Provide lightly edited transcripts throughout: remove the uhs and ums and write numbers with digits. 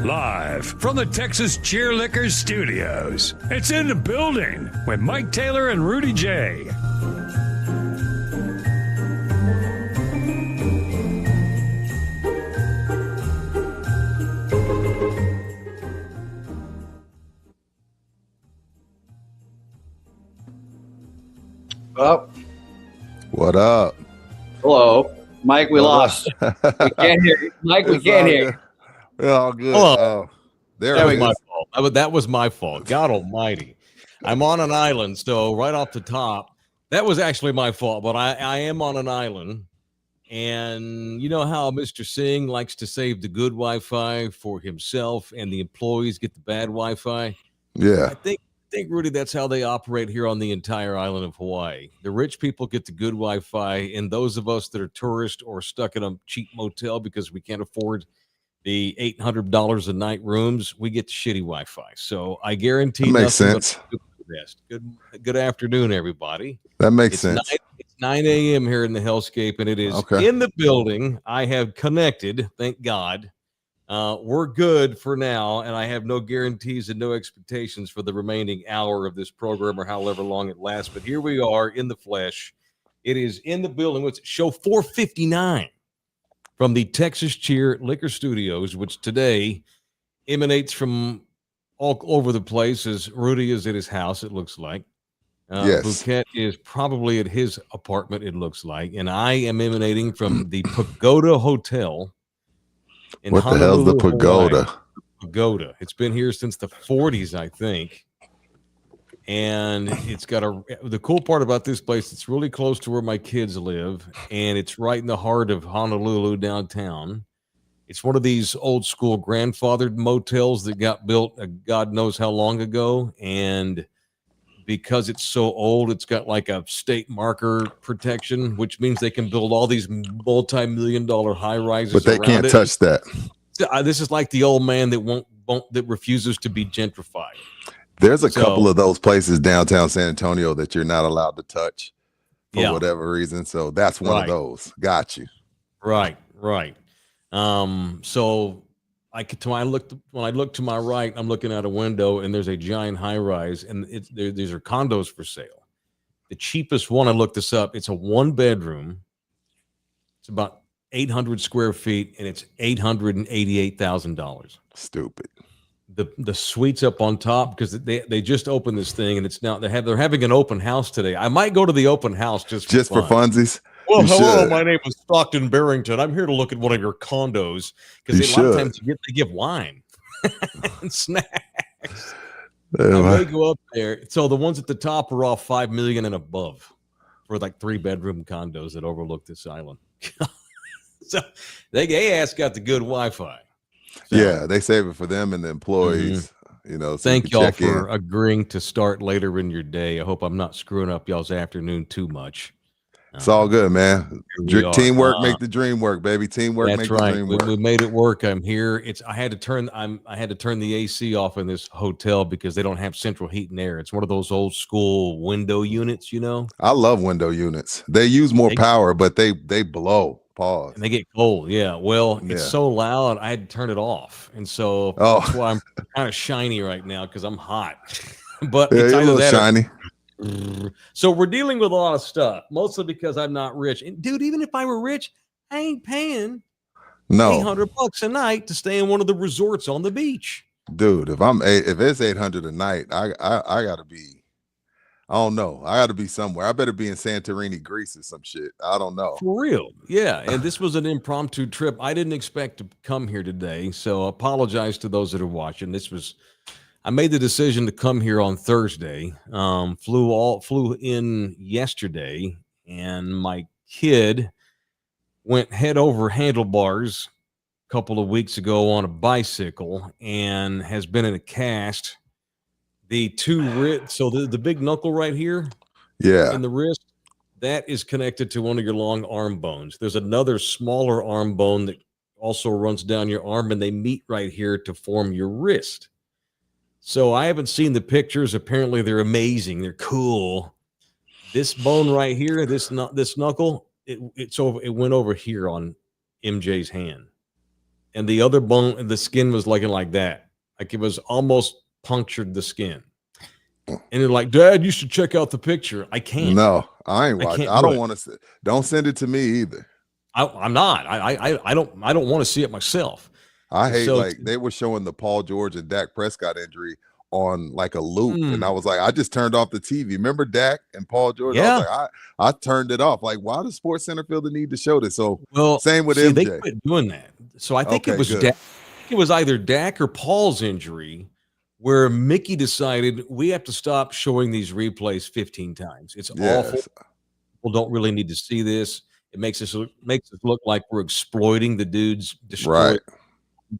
Live from the Texas Cheer Liquors Studios, it's In the Building with Mike Taylor and Rudy J. Up. What up? Hello. Mike, we lost. We can't hear you. Mike, we can't hear you. We're all good. Hello. Oh, there That it was is. my fault. That was my fault. God almighty. I'm on an island, so right off the top, that was actually my fault, but I am on an island. And you know how Mr. Singh likes to save the good Wi-Fi for himself and the employees get the bad Wi-Fi? Yeah. I think, Rudy, that's how they operate here on the entire island of Hawaii. The rich people get the good Wi-Fi, and those of us that are tourists or stuck in a cheap motel because we can't afford the $800 a night rooms, we get the shitty Wi-Fi. So I guarantee That makes nothing sense. but the best. Good afternoon, everybody. That makes It's sense. It's 9 a.m. here in the hellscape, and it is Okay. in the building. I have connected, thank God. We're good for now, and I have no guarantees and no expectations for the remaining hour of this program or however long it lasts. But here we are in the flesh. It is in the building. What's show 459 from the Texas Cheer Liquor Studios, which today emanates from all over the place. As Rudy is at his house, it looks like. Yes. Bouquet is probably at his apartment, it looks like. And I am emanating from the Pagoda Hotel in What the hell's the Honolulu, pagoda? Hawaii. Pagoda. It's been here since the 40s, I think. And it's got the cool part about this place, it's really close to where my kids live, and it's right in the heart of Honolulu downtown. It's one of these old school grandfathered motels that got built God knows how long ago. And because it's so old, it's got like a state marker protection, which means they can build all these multi-million-dollar high rises. But they can't touch that. This is like the old man that refuses to be gentrified. There's a couple of those places downtown San Antonio that you're not allowed to touch for whatever reason. So that's one of those. Got you. Right. So when I look to my right, I'm looking out a window and there's a giant high rise, and these are condos for sale. The cheapest one, I looked this up, it's a 1-bedroom. It's about 800 square feet, and it's $888,000. Stupid. The suites up on top, because they just opened this thing, and it's now they're having an open house today. I might go to the open house just for funsies. Well, You hello, should. my name is Stockton Barrington. I'm here to look at one of your condos, because a lot of times they give wine and snacks. I may go up there. So the ones at the top are all $5 million and above for like 3-bedroom condos that overlook this island. So they ass got the good Wi-Fi. So, yeah, they save it for them and the employees. You know, so thank y'all for agreeing to start later in your day. I hope I'm not screwing up y'all's afternoon too much. It's all good, man. Teamwork make the dream work, baby. Teamwork that's make right. the dream work. We made it work. I'm here. I had to turn the AC off in this hotel because they don't have central heat and air. It's one of those old school window units, you know. I love window units. They use more power, but they blow. Pause. And they get cold. Yeah. Well, it's so loud, I had to turn it off, and so that's why I'm kind of shiny right now because I'm hot. But yeah, you're a little shiny. So we're dealing with a lot of stuff, mostly because I'm not rich. And dude, even if I were rich, I ain't paying $800 a night to stay in one of the resorts on the beach. Dude, if it's $800 a night, I gotta be. I don't know. I gotta be somewhere. I better be in Santorini, Greece, or some shit. I don't know. For real, yeah. And this was an impromptu trip. I didn't expect to come here today, so I apologize to those that are watching. I made the decision to come here on Thursday. Flew in yesterday, and my kid went head over handlebars a couple of weeks ago on a bicycle and has been in a cast. The the big knuckle right here, in the wrist, that is connected to one of your long arm bones. There's another smaller arm bone that also runs down your arm, and they meet right here to form your wrist. So I haven't seen the pictures. Apparently they're amazing. They're cool. This bone right here, this knuckle, it went over here on MJ's hand. and the other bone, the skin was looking like that. Like it was almost punctured the skin. And they're like, Dad, you should check out the picture. I can't. No, I ain't I watching. can't I do don't it. want to. Don't send it to me either. I'm not. I don't want to see it myself. I hate So like they were showing the Paul George and Dak Prescott injury on like a loop, and I was like, I just turned off the TV. Remember Dak and Paul George? Yeah. I was like, I turned it off. Like, why does Sports Center feel the need to show this? So well, same with see, MJ. they quit doing that. So I think Okay, it was good. Dak. It was either Dak or Paul's injury where Mickey decided we have to stop showing these replays 15 times. It's awful. People don't really need to see this. It makes us look like we're exploiting the dude's destroyed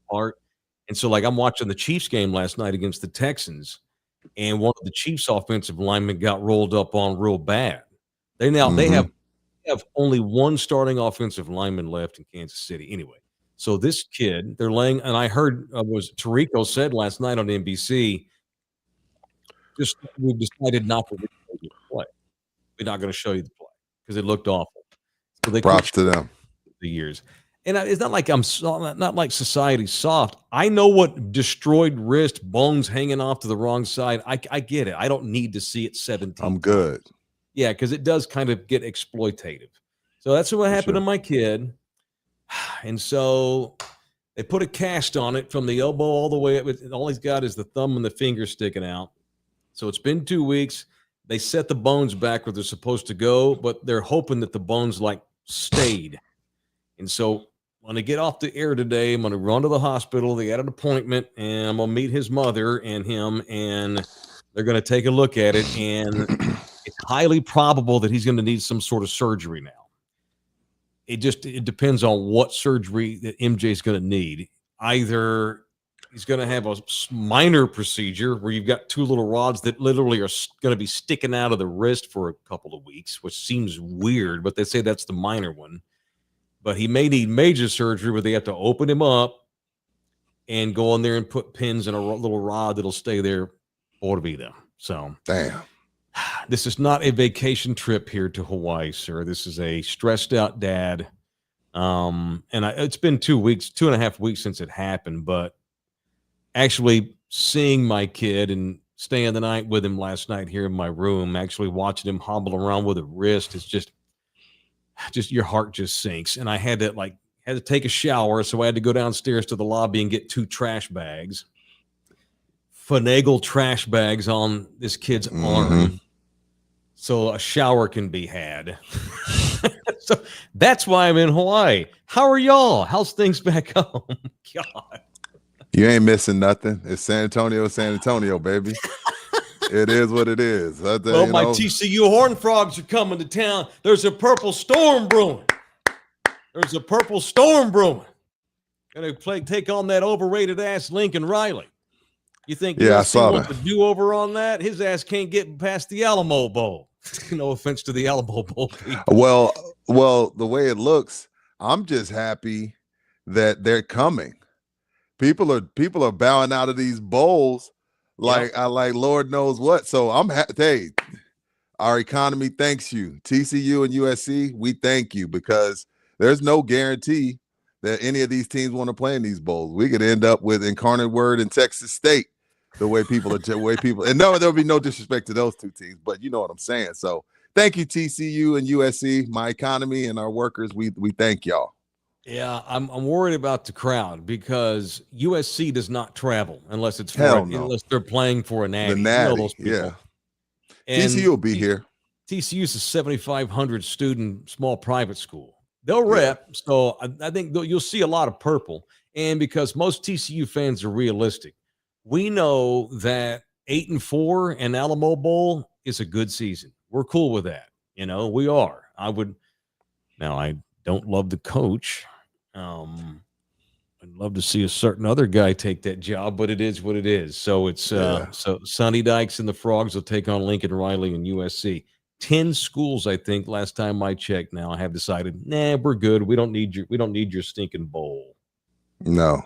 part. And so, like, I'm watching the Chiefs game last night against the Texans, and one of the Chiefs offensive linemen got rolled up on real bad. They have only one starting offensive lineman left in Kansas City. Anyway, so this kid, they're laying, and I heard was Tirico said last night on NBC, just we've decided not to play. We're not going to show you the play because it looked awful. So they props to them. The years. And it's not like not like society's soft. I know what destroyed wrist, bones hanging off to the wrong side. I get it. I don't need to see it 17 I'm good. Yeah, because it does kind of get exploitative. So that's what happened to my kid. And so they put a cast on it from the elbow all the way up. All he's got is the thumb and the finger sticking out. So it's been 2 weeks. They set the bones back where they're supposed to go, but they're hoping that the bones like stayed. And so when I get off the air today, I'm going to run to the hospital. They got an appointment, and I'm going to meet his mother and him, and they're going to take a look at it. And it's highly probable that he's going to need some sort of surgery now. It depends on what surgery that MJ is going to need. Either he's going to have a minor procedure where you've got two little rods that literally are going to be sticking out of the wrist for a couple of weeks, which seems weird, but they say that's the minor one. But he may need major surgery where they have to open him up and go in there and put pins in a little rod that'll stay there or to be there. So, damn. This is not a vacation trip here to Hawaii, sir. This is a stressed out dad. It's been 2.5 weeks since it happened, but actually seeing my kid and staying the night with him last night here in my room, actually watching him hobble around with a wrist, is just your heart just sinks. And I had to take a shower, so I had to go downstairs to the lobby and get 2 trash bags, finagle trash bags on this kid's arm, so a shower can be had. So that's why I'm in Hawaii. How are y'all? How's things back home? God, you ain't missing nothing. It's San Antonio, baby. It is what it is. My TCU Horned Frogs are coming to town. There's a purple storm brewing. Gonna take on that overrated ass Lincoln Riley. You think I saw wants to do over on that? His ass can't get past the Alamo Bowl. No offense to the Alamo Bowl people. Well, the way it looks, I'm just happy that they're coming. People are bowing out of these bowls. Like Lord knows what. So I'm hey, our economy thanks you. TCU and USC, we thank you, because there's no guarantee that any of these teams want to play in these bowls. We could end up with Incarnate Word and Texas State. The way people and no, there'll be no disrespect to those two teams, but you know what I'm saying. So thank you, TCU and USC, my economy and our workers. We thank y'all. Yeah, I'm worried about the crowd because USC does not travel unless it's unless they're playing for a natty. The natty, those people. yeah. And TCU will be here. TCU is a 7,500 student small private school. They'll rep, so I think you'll see a lot of purple. And because most TCU fans are realistic, we know that 8-4 and Alamo Bowl is a good season. We're cool with that. We are. I don't love the coach. I'd love to see a certain other guy take that job, but it is what it is. So it's so Sonny Dykes and the Frogs will take on Lincoln Riley and USC. 10 schools, I think, last time I checked. Now I have decided, we're good. We don't need your stinking bowl. No.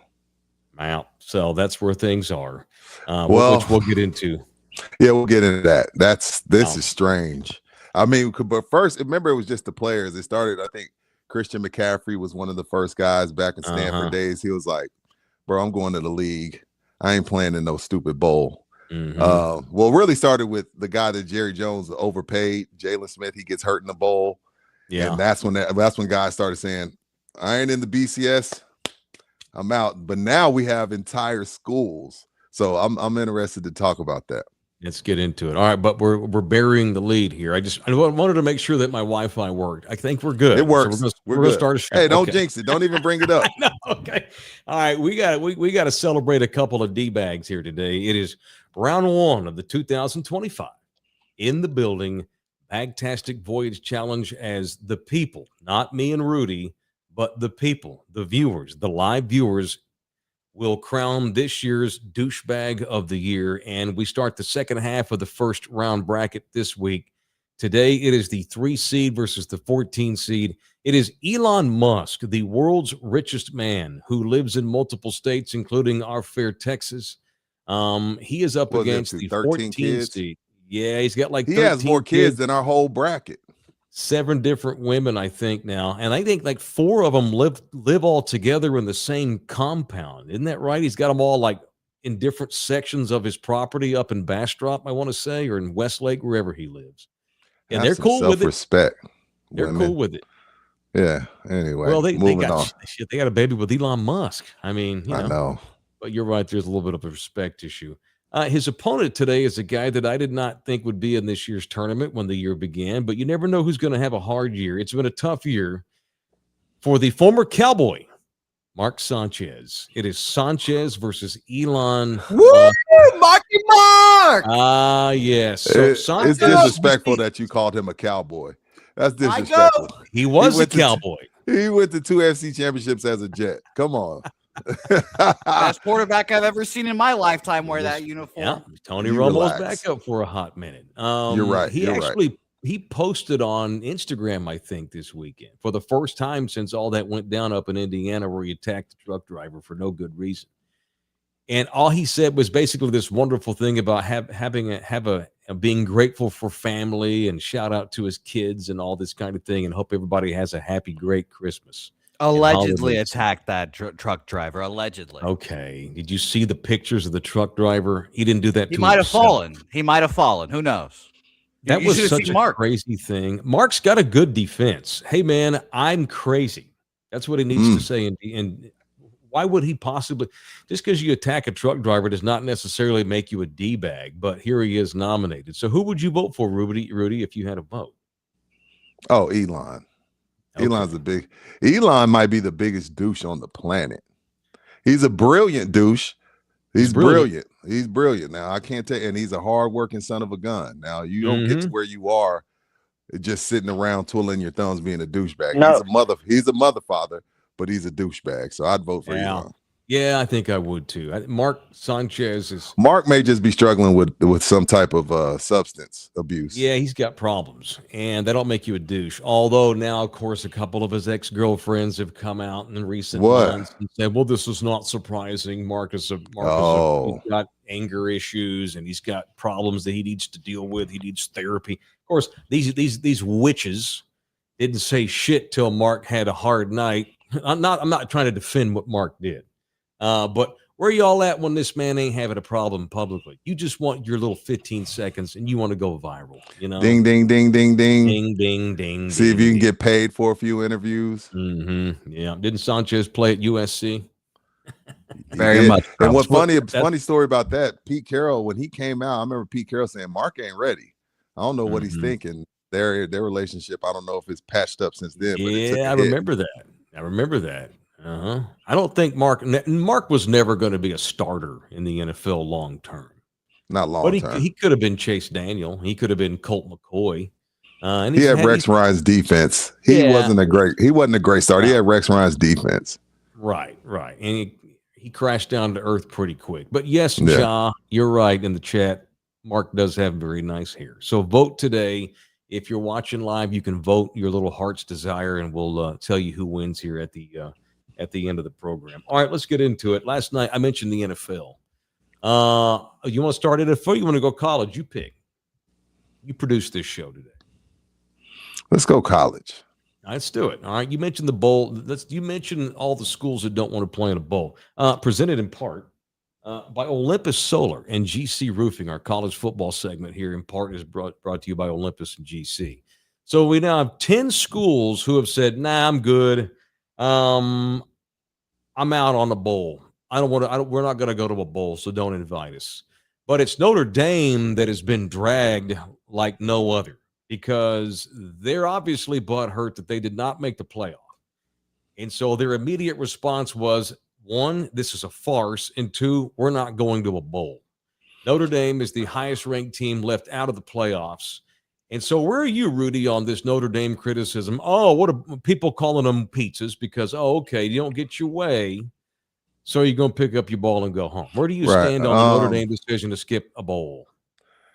Out. So that's where things are. Which we'll get into. Yeah, we'll get into that. This is strange. I mean, but first, remember, it was just the players. It started, I think, Christian McCaffrey was one of the first guys back in Stanford days. He was like, bro, I'm going to the league. I ain't playing in no stupid bowl. Well, really started with the guy that Jerry Jones overpaid, Jalen Smith. He gets hurt in the bowl. Yeah. And that's when guys started saying, I ain't in the BCS. I'm out. But now we have entire schools. So I'm interested to talk about that. Let's get into it. All right, but we're burying the lead here. I wanted to make sure that my Wi-Fi worked. I think we're good. It works. So we're gonna start a show. Hey, don't jinx it. Don't even bring it up. No, okay. All right, we got to celebrate a couple of D-bags here today. It is round 1 of the 2025 in the building Bagtasitc Voyage Challenge, as the people, not me and Rudy, but the people, the viewers, the live viewers, will crown this year's douchebag of the year. And we start the second half of the first round bracket this week. Today, it is the 3 seed versus the 14 seed. It is Elon Musk, the world's richest man who lives in multiple states, including our fair Texas. He is up against the 14 seed. Yeah, he's got like 13 he has more kids than our whole bracket. 7 different women, I think now, and I think like 4 of them live all together in the same compound. Isn't that right? He's got them all like in different sections of his property up in Bastrop, I want to say, or in Westlake, wherever he lives. And they're cool with it. Self-respect. They're cool with it. Yeah. Anyway, well, they got a baby with Elon Musk. I mean, I know. But you're right. There's a little bit of a respect issue. His opponent today is a guy that I did not think would be in this year's tournament when the year began, but you never know who's going to have a hard year. It's been a tough year for the former Cowboy, Mark Sanchez. It is Sanchez versus Elon. Woo! Marky Mark! Ah, yes. So it's disrespectful that you called him a cowboy. That's disrespectful. He was a cowboy. He went to 2 FC championships as a Jet. Come on. Best quarterback I've ever seen in my lifetime wear that uniform. Yeah, Tony Romo's back up for a hot minute. You're right. He posted on Instagram, I think, this weekend for the first time since all that went down up in Indiana, where he attacked the truck driver for no good reason. And all he said was basically this wonderful thing about being grateful for family, and shout out to his kids and all this kind of thing, and hope everybody has a happy, great Christmas. Allegedly attacked that truck driver. Allegedly. Okay. Did you see the pictures of the truck driver? He didn't do that. He might have fallen. He might have fallen. Who knows? That was such a crazy thing. Mark's got a good defense. Hey, man, I'm crazy. That's what he needs to say. And why would he possibly? Just because you attack a truck driver does not necessarily make you a D-bag. But here he is nominated. So who would you vote for, Rudy, if you had a vote? Oh, Elon. Okay. Elon might be the biggest douche on the planet. He's a brilliant douche. He's brilliant. He's brilliant. Now, I can't tell you, and he's a hardworking son of a gun. Now, you don't get to where you are just sitting around twiddling your thumbs being a douchebag. No. He's a mother father, but he's a douchebag. So I'd vote for Elon. Yeah, I think I would too. Mark Sanchez Mark may just be struggling with some type of substance abuse. Yeah, he's got problems, and that'll make you a douche. Although now, of course, a couple of his ex-girlfriends have come out in recent months and said, "Well, this is not surprising. He's got anger issues, and he's got problems that he needs to deal with. He needs therapy." Of course, these witches didn't say shit till Mark had a hard night. I'm not trying to defend what Mark did. But where y'all at when this man ain't having a problem publicly? You just want your little 15 seconds and you want to go viral, you know? Ding, ding, ding, ding, ding. Ding, ding, ding. See if you can get paid for a few interviews. Yeah. Didn't Sanchez play at USC? Very much. And what's funny story about that, Pete Carroll, when he came out, I remember Pete Carroll saying, Mark ain't ready. I don't know what he's thinking. Their relationship, I don't know if it's patched up since then. But I remember that. I don't think Mark was never going to be a starter in the NFL long term. Not long term. But he could have been Chase Daniel. He could have been Colt McCoy. And he had Rex Ryan's defense. He wasn't a great starter. He had Rex Ryan's defense. Right. And he crashed down to earth pretty quick. But yes, Ja, you're right in the chat. Mark does have very nice hair. So vote today. If you're watching live, you can vote your little heart's desire, and we'll tell you who wins here at the end of the program. All right, let's get into it. Last night, I mentioned the NFL. You want to start at NFL? You want to go college? You pick. You produced this show today. Let's go college. Let's do it. All right. You mentioned the bowl. You mentioned all the schools that don't want to play in a bowl. Presented in part by Olympus Solar and GC Roofing. Our college football segment here in part is brought to you by Olympus and GC. So we now have 10 schools who have said, nah, I'm good. I'm out on the bowl. I don't want to. We're not going to go to a bowl, so don't invite us. But it's Notre Dame that has been dragged like no other, because they're obviously butthurt that they did not make the playoff. And so their immediate response was, one, this is a farce, and two, we're not going to a bowl. Notre Dame is the highest-ranked team left out of the playoffs. And so where are you, Rudy, on this Notre Dame criticism? Oh, what are people calling them pizzas because, okay, you don't get your way, so you're going to pick up your ball and go home. Where do you stand on the Notre Dame decision to skip a bowl?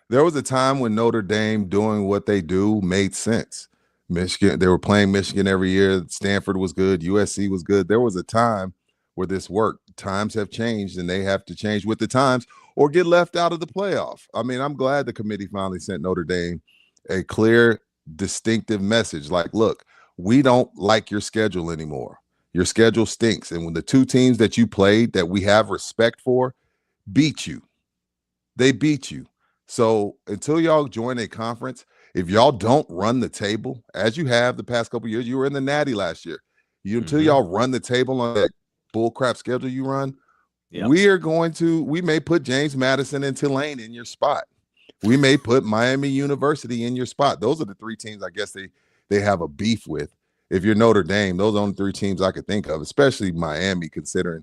There was a time when Notre Dame doing what they do made sense. Michigan, they were playing Michigan every year. Stanford was good. USC was good. There was a time where this worked. Times have changed, and they have to change with the times or get left out of the playoff. I mean, I'm glad the committee finally sent Notre Dame a clear, distinctive message. Like, look, we don't like your schedule anymore. Your schedule stinks. And when the two teams that you played that we have respect for beat you, they beat you. So until y'all join a conference, if y'all don't run the table, as you have the past couple of years, you were in the Natty last year. Until y'all run the table on that bullcrap schedule you run, we may put James Madison and Tulane in your spot. We may put Miami University in your spot. Those are the three teams I guess they have a beef with. If you're Notre Dame, those are the only three teams I could think of, especially Miami, considering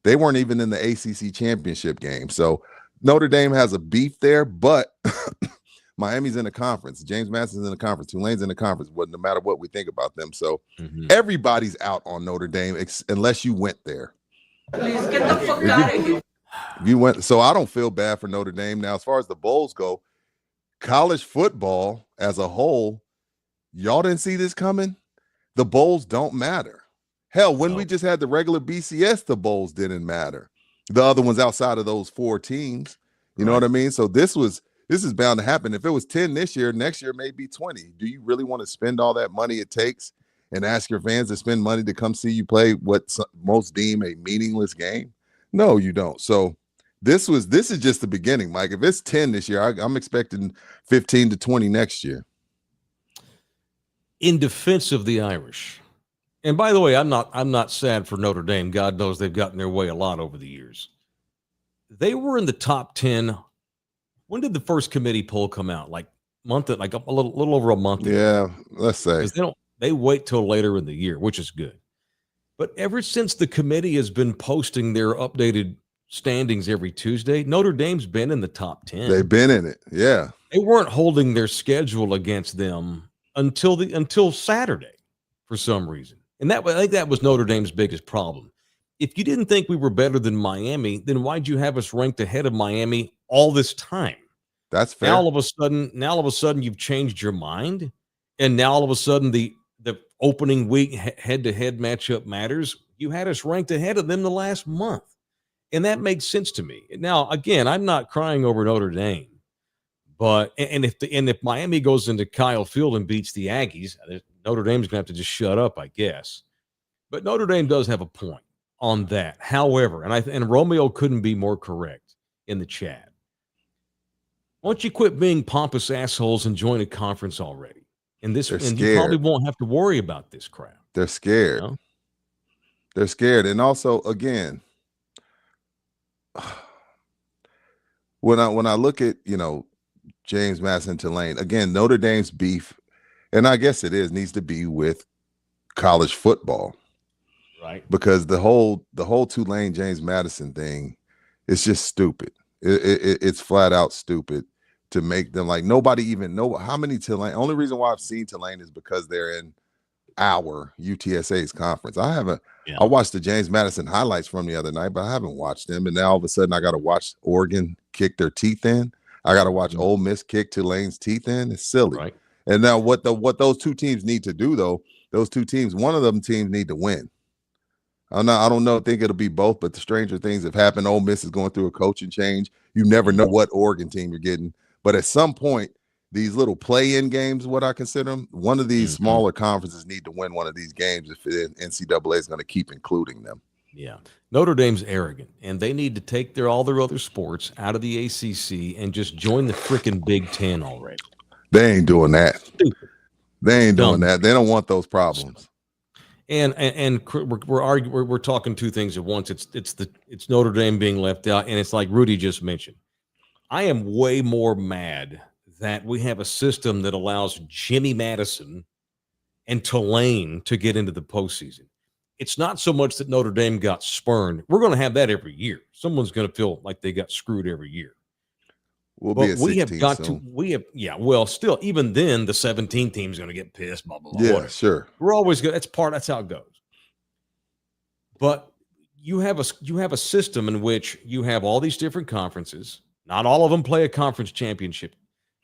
they weren't even in the ACC championship game. So Notre Dame has a beef there, but Miami's in the conference. James Madison's in the conference. Tulane's in the conference, no matter what we think about them. So everybody's out on Notre Dame unless you went there. Please get the fuck out of here. You went, so I don't feel bad for Notre Dame. Now, as far as the bowls go, college football as a whole, y'all didn't see this coming. The bowls don't matter. Hell, when we just had the regular BCS, the bowls didn't matter. The other ones outside of those four teams, you know what I mean? So this is bound to happen. If it was 10 this year, next year may be 20. Do you really want to spend all that money it takes and ask your fans to spend money to come see you play what most deem a meaningless game? No, you don't. So this is just the beginning, Mike. If it's 10 this year, I'm expecting 15 to 20 next year. In defense of the Irish, and by the way, I'm not sad for Notre Dame. God knows they've gotten their way a lot over the years. They were in the top 10. When did the first committee poll come out? Like a little over a month ago. Yeah, let's say. They wait till later in the year, which is good. But ever since the committee has been posting their updated standings every Tuesday, Notre Dame's been in the top 10. They've been in it. Yeah. They weren't holding their schedule against them until Saturday for some reason. And I think that was Notre Dame's biggest problem. If you didn't think we were better than Miami, then why'd you have us ranked ahead of Miami all this time? That's fair. Now all of a sudden you've changed your mind, and now all of a sudden the opening week head-to-head matchup matters. You had us ranked ahead of them the last month, and that makes sense to me. Now, again, I'm not crying over Notre Dame, but if Miami goes into Kyle Field and beats the Aggies, Notre Dame's gonna have to just shut up, I guess. But Notre Dame does have a point on that. However, and Romeo couldn't be more correct in the chat. Why don't you quit being pompous assholes and join a conference already? And you probably won't have to worry about this crap. They're scared. You know? They're scared. And also, again, when I look at, James Madison, Tulane, again, Notre Dame's beef, and I guess needs to be with college football. Right. Because the whole Tulane James Madison thing is just stupid. It's flat out stupid to make them like nobody even know how many Tulane. Only reason why I've seen Tulane is because they're in our UTSA's conference. I watched the James Madison highlights from the other night, but I haven't watched them. And now all of a sudden I got to watch Oregon kick their teeth in. I got to watch Ole Miss kick Tulane's teeth in. It's silly. Right. And now what those two teams need to do though, one of them teams need to win. I don't think it'll be both, but the stranger things have happened. Ole Miss is going through a coaching change. You never know what Oregon team you're getting. But at some point, these little play-in games, what I consider them, one of these smaller conferences need to win one of these games if the NCAA is going to keep including them. Yeah. Notre Dame's arrogant, and they need to take all their other sports out of the ACC and just join the freaking Big Ten already. They ain't doing that. Stupid. They ain't doing that. They don't want those problems. And we're talking two things at once. It's Notre Dame being left out, and it's like Rudy just mentioned. I am way more mad that we have a system that allows Jimmy Madison and Tulane to get into the postseason. It's not so much that Notre Dame got spurned. We're going to have that every year. Someone's going to feel like they got screwed every year. We have got soon. Still, even then, the 17 team's going to get pissed, blah, blah, blah. Yeah, whatever. Sure. We're always good. That's how it goes. But you have a system in which you have all these different conferences. Not all of them play a conference championship.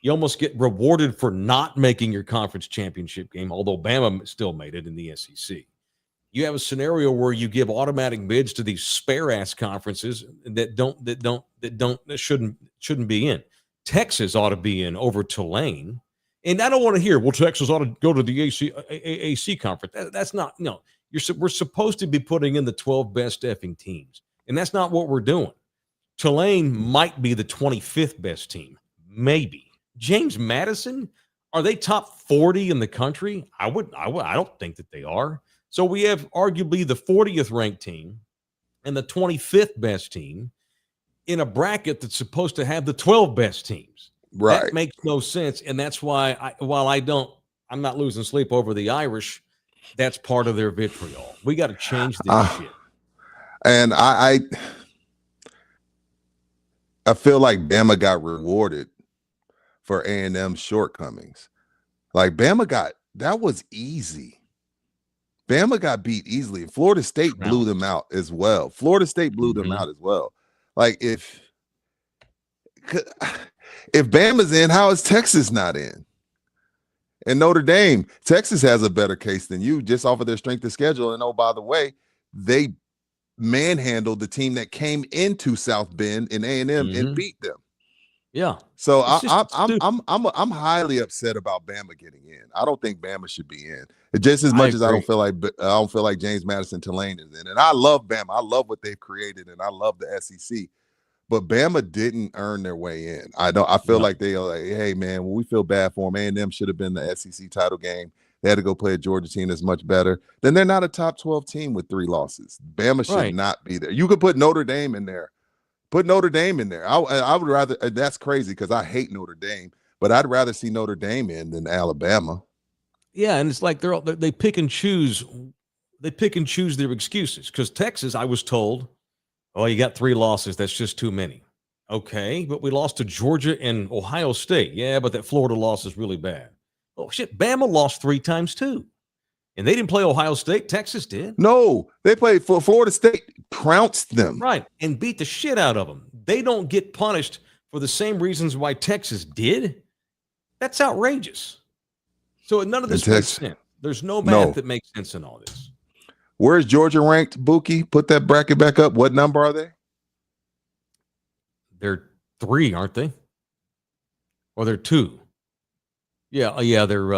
You almost get rewarded for not making your conference championship game, although Bama still made it in the SEC. You have a scenario where you give automatic bids to these spare-ass conferences that shouldn't be in. Texas ought to be in over Tulane. And I don't want to hear, well, Texas ought to go to the AAC conference. That's not, no. We're supposed to be putting in the 12 best effing teams. And that's not what we're doing. Tulane might be the 25th best team. Maybe. James Madison, are they top 40 in the country? I don't think that they are. So we have arguably the 40th ranked team and the 25th best team in a bracket that's supposed to have the 12 best teams. Right. That makes no sense. And that's why I'm not losing sleep over the Irish. That's part of their vitriol. We got to change this shit. And I feel like Bama got rewarded for A&M's shortcomings. Like that was easy. Bama got beat easily. And Florida State blew them out as well. Like if Bama's in, how is Texas not in? And Notre Dame, Texas has a better case than you just off of their strength of schedule. And oh, by the way, they manhandled the team that came into South Bend in A&M and beat them. Yeah. So I'm highly upset about Bama getting in. I don't think Bama should be in. Just as much as I don't feel like James Madison Tulane is in. And I love Bama. I love what they've created, and I love the SEC. But Bama didn't earn their way in. I feel like they are like, hey man, we feel bad for them. A&M should have been the SEC title game. They had to go play a Georgia team that's much better. Then they're not a top 12 team with 3 losses. Bama should not be there. You could put Notre Dame in there. Put Notre Dame in there. I would rather. That's crazy because I hate Notre Dame, but I'd rather see Notre Dame in than Alabama. Yeah, and it's like they pick and choose. They pick and choose their excuses. Because Texas, I was told, oh, you got 3 losses. That's just too many. Okay, but we lost to Georgia and Ohio State. Yeah, but that Florida loss is really bad. Oh shit, Bama lost 3 times too. And they didn't play Ohio State. Texas did. No, they played for Florida State, trounced them. Right, and beat the shit out of them. They don't get punished for the same reasons why Texas did. That's outrageous. So none of this makes sense. There's no math that makes sense in all this. Where's Georgia ranked, Buki? Put that bracket back up. What number are they? They're 3, aren't they? Or they're 2. Yeah, they're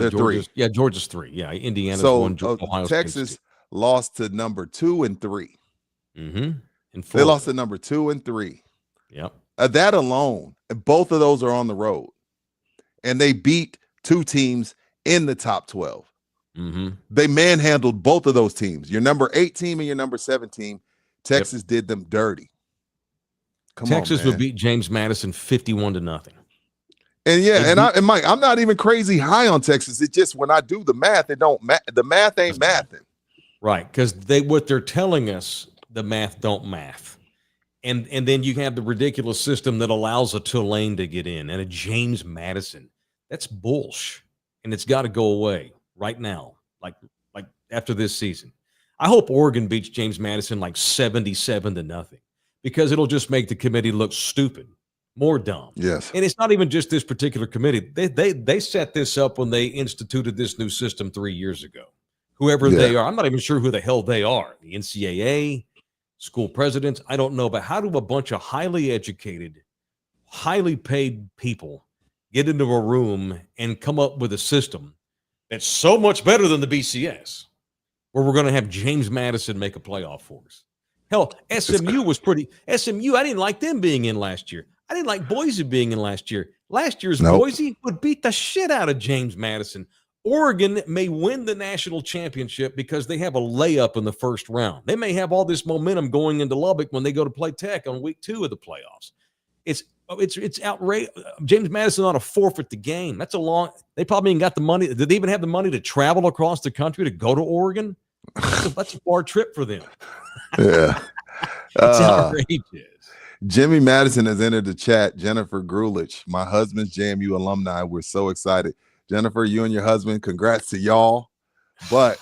Georgia's, 3. Yeah, Georgia's 3. Yeah, Indiana's 1. Ohio Texas lost to number 2 and 3. Mm-hmm. They lost to number 2 and 3. Yep. That alone, both of those are on the road, and they beat 2 teams in the top 12. Mm-hmm. They manhandled both of those teams. Your number 8 team and your number 7 team. Texas did them dirty. Texas would beat James Madison 51-0. And and Mike, I'm not even crazy high on Texas. It's just when I do the math, the math ain't mathing. Right, because what they're telling us, the math don't math. And then you have the ridiculous system that allows a Tulane to get in and a James Madison. That's bullshit. And it's got to go away right now, like after this season. I hope Oregon beats James Madison like 77-0 because it'll just make the committee look stupid. More dumb. Yes. And it's not even just this particular committee. They set this up when they instituted this new system 3 years ago. Whoever they are. I'm not even sure who the hell they are. The NCAA, school presidents, I don't know. But how do a bunch of highly educated, highly paid people get into a room and come up with a system that's so much better than the BCS, where we're going to have James Madison make a playoff for us. Hell, SMU was pretty. SMU, I didn't like them being in last year. I didn't like Boise being in last year. Last year's Boise would beat the shit out of James Madison. Oregon may win the national championship because they have a layup in the first round. They may have all this momentum going into Lubbock when they go to play Tech on week 2 of the playoffs. It's outrageous. James Madison ought to forfeit the game. That's a long. They probably ain't got the money. Did they even have the money to travel across the country to go to Oregon? That's a far trip for them. Yeah, it's outrageous. Jimmy Madison has entered the chat. Jennifer Grulich, my husband's JMU alumni. We're so excited. Jennifer, you and your husband, congrats to y'all. But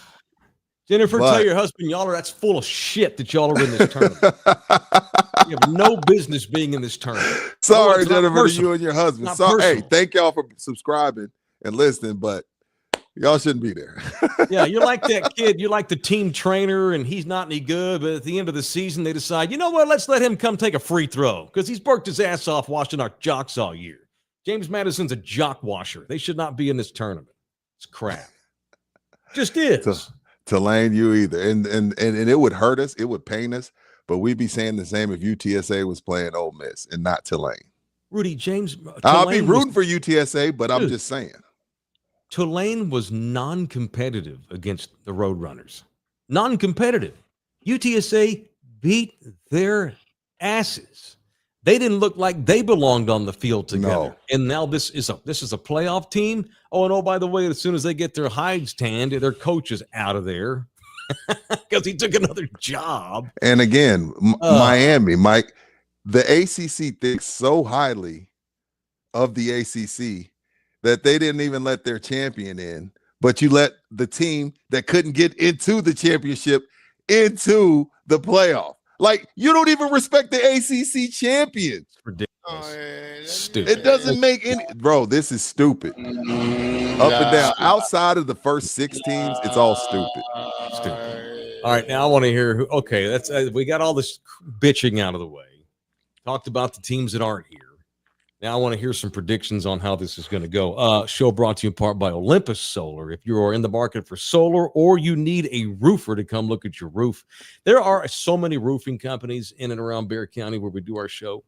Jennifer, tell your husband that's full of shit that y'all are in this tournament. You have no business being in this tournament. Sorry, Jennifer, to you and your husband. So, hey, thank y'all for subscribing and listening, but y'all shouldn't be there. Yeah, you're like that kid. You're like the team trainer, and he's not any good. But at the end of the season, they decide, you know what? Let's let him come take a free throw because he's worked his ass off washing our jocks all year. James Madison's a jock washer. They should not be in this tournament. It's crap. Just is. Tulane, you either. And it would hurt us. It would pain us. But we'd be saying the same if UTSA was playing Ole Miss and not Tulane. Rudy, James. I'll be rooting for UTSA, but I'm just saying. Tulane was non-competitive against the Roadrunners. Non-competitive. UTSA beat their asses. They didn't look like they belonged on the field together. No. And now this is a playoff team. Oh, and by the way, as soon as they get their hides tanned, their coach is out of there because he took another job. And again, Miami, Mike, the ACC thinks so highly of the ACC that they didn't even let their champion in, but you let the team that couldn't get into the championship into the playoff. Like, you don't even respect the ACC champions. Ridiculous. Stupid. It doesn't make any. Bro, this is stupid. Up and down. Outside of the first 6 teams, it's all stupid. All right, now I want to hear who. Okay, that's we got all this bitching out of the way. Talked about the teams that aren't here. Now I want to hear some predictions on how this is going to go. Show brought to you in part by Olympus Solar. If you are in the market for solar or you need a roofer to come look at your roof, there are so many roofing companies in and around Bexar County where we do our show.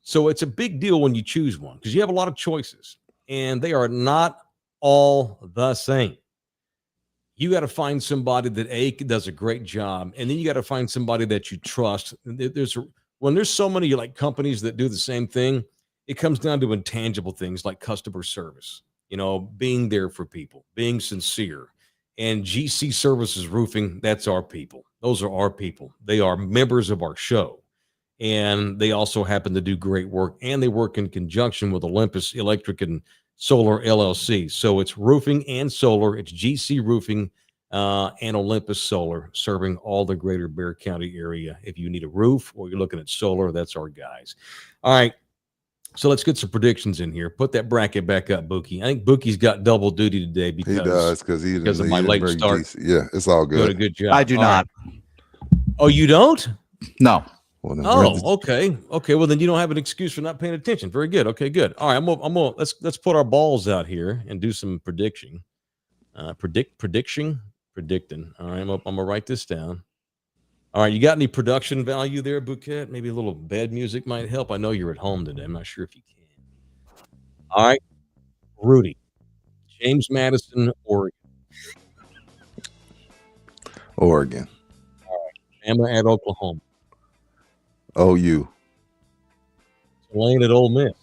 So it's a big deal when you choose one because you have a lot of choices and they are not all the same. You got to find somebody that does a great job, and then you got to find somebody that you trust. When there's so many like companies that do the same thing, it comes down to intangible things like customer service, being there for people, being sincere. And GC Services Roofing, that's our people. Those are our people. They are members of our show. And they also happen to do great work. And they work in conjunction with Olympus Electric and Solar LLC. So it's roofing and solar. It's GC Roofing and Olympus Solar, serving all the greater Bexar County area. If you need a roof or you're looking at solar, that's our guys. All right. So let's get some predictions in here. Put that bracket back up, Buki. I think Buki's got double duty today because he does because of my late start. Yeah, it's all good. Good, good job. I do not. Right. Oh, you don't? No. Well, okay. Well, then you don't have an excuse for not paying attention. Very good. Okay, good. All right, let's put our balls out here and do some predicting. Predicting. All right, I'm gonna write this down. All right, you got any production value there, Bouquet? Maybe a little bed music might help. I know you're at home today. I'm not sure if you can. All right, Rudy, James Madison, Oregon. All right, Bama at Oklahoma. OU. Tulane at Ole Miss.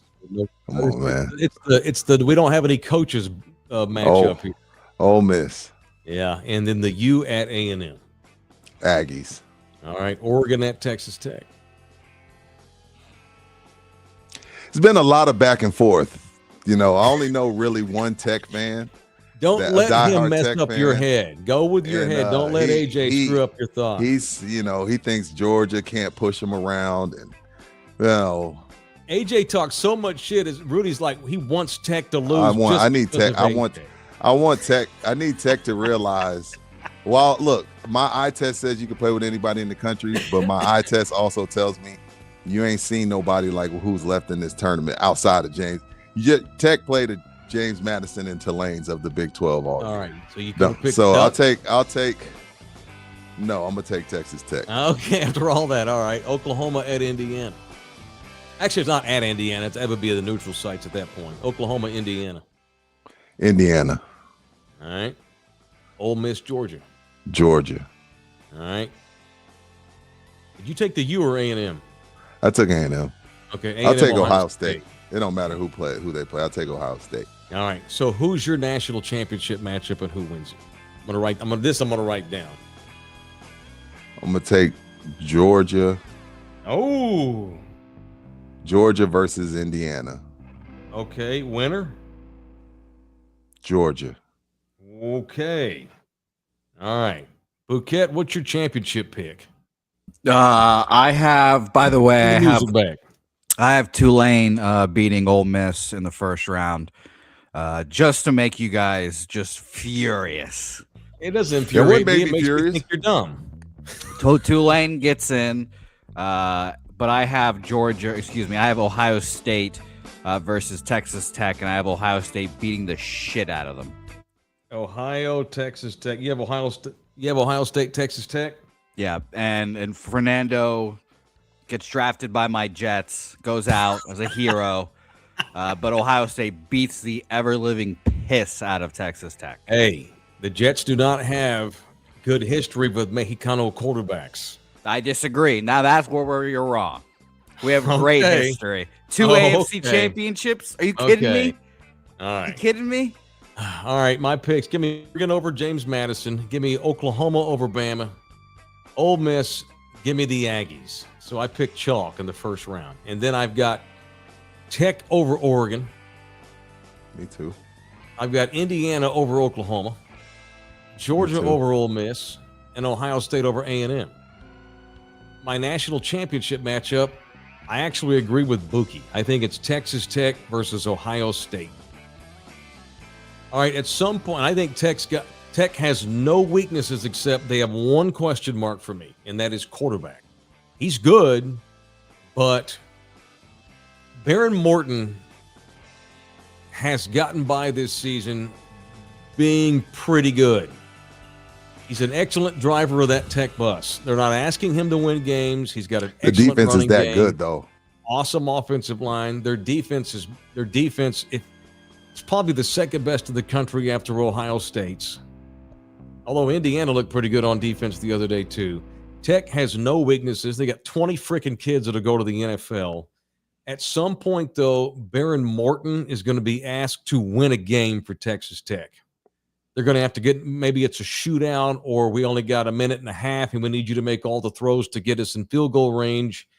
Come on, man. It's the we don't have any coaches matchup here. Ole Miss. Yeah, and then the U at A&M. Aggies. All right, Oregon at Texas Tech. It's been a lot of back and forth. I only know really one Tech fan. Don't let him mess up your head. Go with your head. Don't let AJ screw up your thoughts. He thinks Georgia can't push him around, and AJ talks so much shit. As Rudy's like, he wants Tech to lose. I need Tech. I need Tech to realize. Well, look, my eye test says you can play with anybody in the country, but my eye test also tells me you ain't seen nobody like who's left in this tournament outside of James. Tech played a James Madison and Tulane's of the Big 12 all year. All right, so you can pick. So I'll take. No, I'm gonna take Texas Tech. Okay, after all that, all right. Oklahoma at Indiana. Actually, it's not at Indiana. That would be the neutral sites at that point. Oklahoma, Indiana. Indiana. All right. Ole Miss, Georgia. Georgia. All right. Did you take the U or A&M? I took A&M. Okay, I'll take Ohio State. It don't matter who they play. I'll take Ohio State. All right. So who's your national championship matchup and who wins it? I'm gonna write down. I'm gonna take Georgia. Oh. Georgia versus Indiana. Okay, winner? Georgia. Okay. All right. Bouquet, what's your championship pick? I have, by the way, I have Tulane beating Ole Miss in the first round, just to make you guys just furious. It doesn't infuriate me. It makes furious. me think you're dumb. Tulane gets in, but I have I have Ohio State versus Texas Tech, and I have Ohio State beating the shit out of them. Ohio, Texas Tech. You have Ohio State, Texas Tech? Yeah, and Fernando gets drafted by my Jets, goes out as a hero, but Ohio State beats the ever-living piss out of Texas Tech. Hey, the Jets do not have good history with Mexicano quarterbacks. I disagree. Now that's where you're wrong. We have great history. Two AFC championships? Are you kidding me? All right. You kidding me? All right, my picks. Give me Oregon over James Madison. Give me Oklahoma over Bama. Ole Miss, give me the Aggies. So I picked chalk in the first round. And then I've got Tech over Oregon. Me too. I've got Indiana over Oklahoma. Georgia over Ole Miss. And Ohio State over A&M. My national championship matchup, I actually agree with Buki. I think it's Texas Tech versus Ohio State. All right, at some point, I think Tech has no weaknesses except they have one question mark for me, and that is quarterback. He's good, but Baron Morton has gotten by this season being pretty good. He's an excellent driver of that Tech bus. They're not asking him to win games. He's got an excellent defense running is that game. good, though. Awesome offensive line. Their defense, it's probably the second best in the country after Ohio State's. Although Indiana looked pretty good on defense the other day, too. Tech has no weaknesses. They got 20 freaking kids that'll go to the NFL. At some point, though, Baron Morton is going to be asked to win a game for Texas Tech. They're going to have to maybe it's a shootout, or we only got a minute and a half, and we need you to make all the throws to get us in field goal range.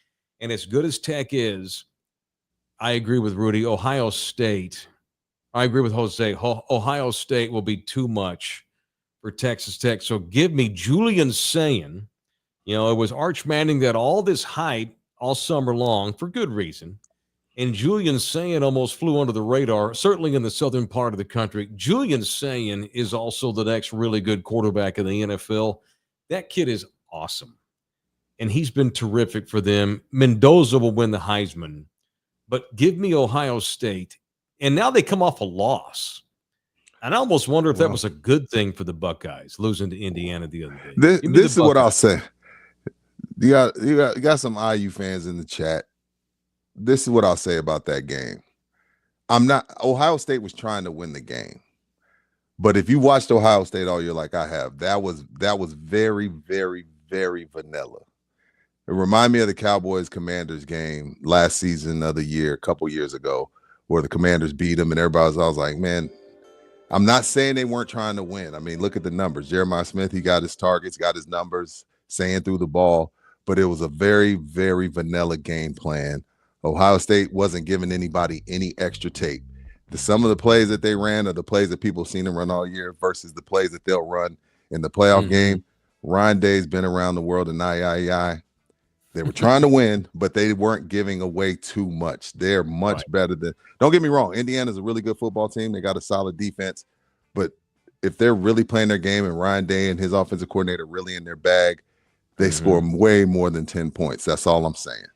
And as good as Tech is, I agree with Rudy. I agree with Jose. Ohio State will be too much for Texas Tech. So give me Julian Sayin. It was Arch Manning that all this hype all summer long for good reason. And Julian Sayin almost flew under the radar, certainly in the southern part of the country. Julian Sayin is also the next really good quarterback in the NFL. That kid is awesome. And he's been terrific for them. Mendoza will win the Heisman. But give me Ohio State. And now they come off a loss. And I almost wonder if that was a good thing for the Buckeyes, losing to Indiana the other day. This is what I'll say. You got some IU fans in the chat. This is what I'll say about that game. Ohio State was trying to win the game. But if you watched Ohio State all year like I have, that was very, very, very vanilla. It reminded me of the Cowboys-Commanders game last season of the year, a couple years ago, where the Commanders beat them and I was like, man, I'm not saying they weren't trying to win. I mean, look at the numbers. Jeremiah Smith, he got his targets, got his numbers, saying through the ball, but it was a very, very vanilla game plan. Ohio State wasn't giving anybody any extra tape. Some of the plays that they ran are the plays that people have seen them run all year versus the plays that they'll run in the playoff game. Ryan Day's been around the world in III. They were trying to win, but they weren't giving away too much. They're much better than – don't get me wrong. Indiana's a really good football team. They got a solid defense. But if they're really playing their game and Ryan Day and his offensive coordinator really in their bag, they score way more than 10 points. That's all I'm saying.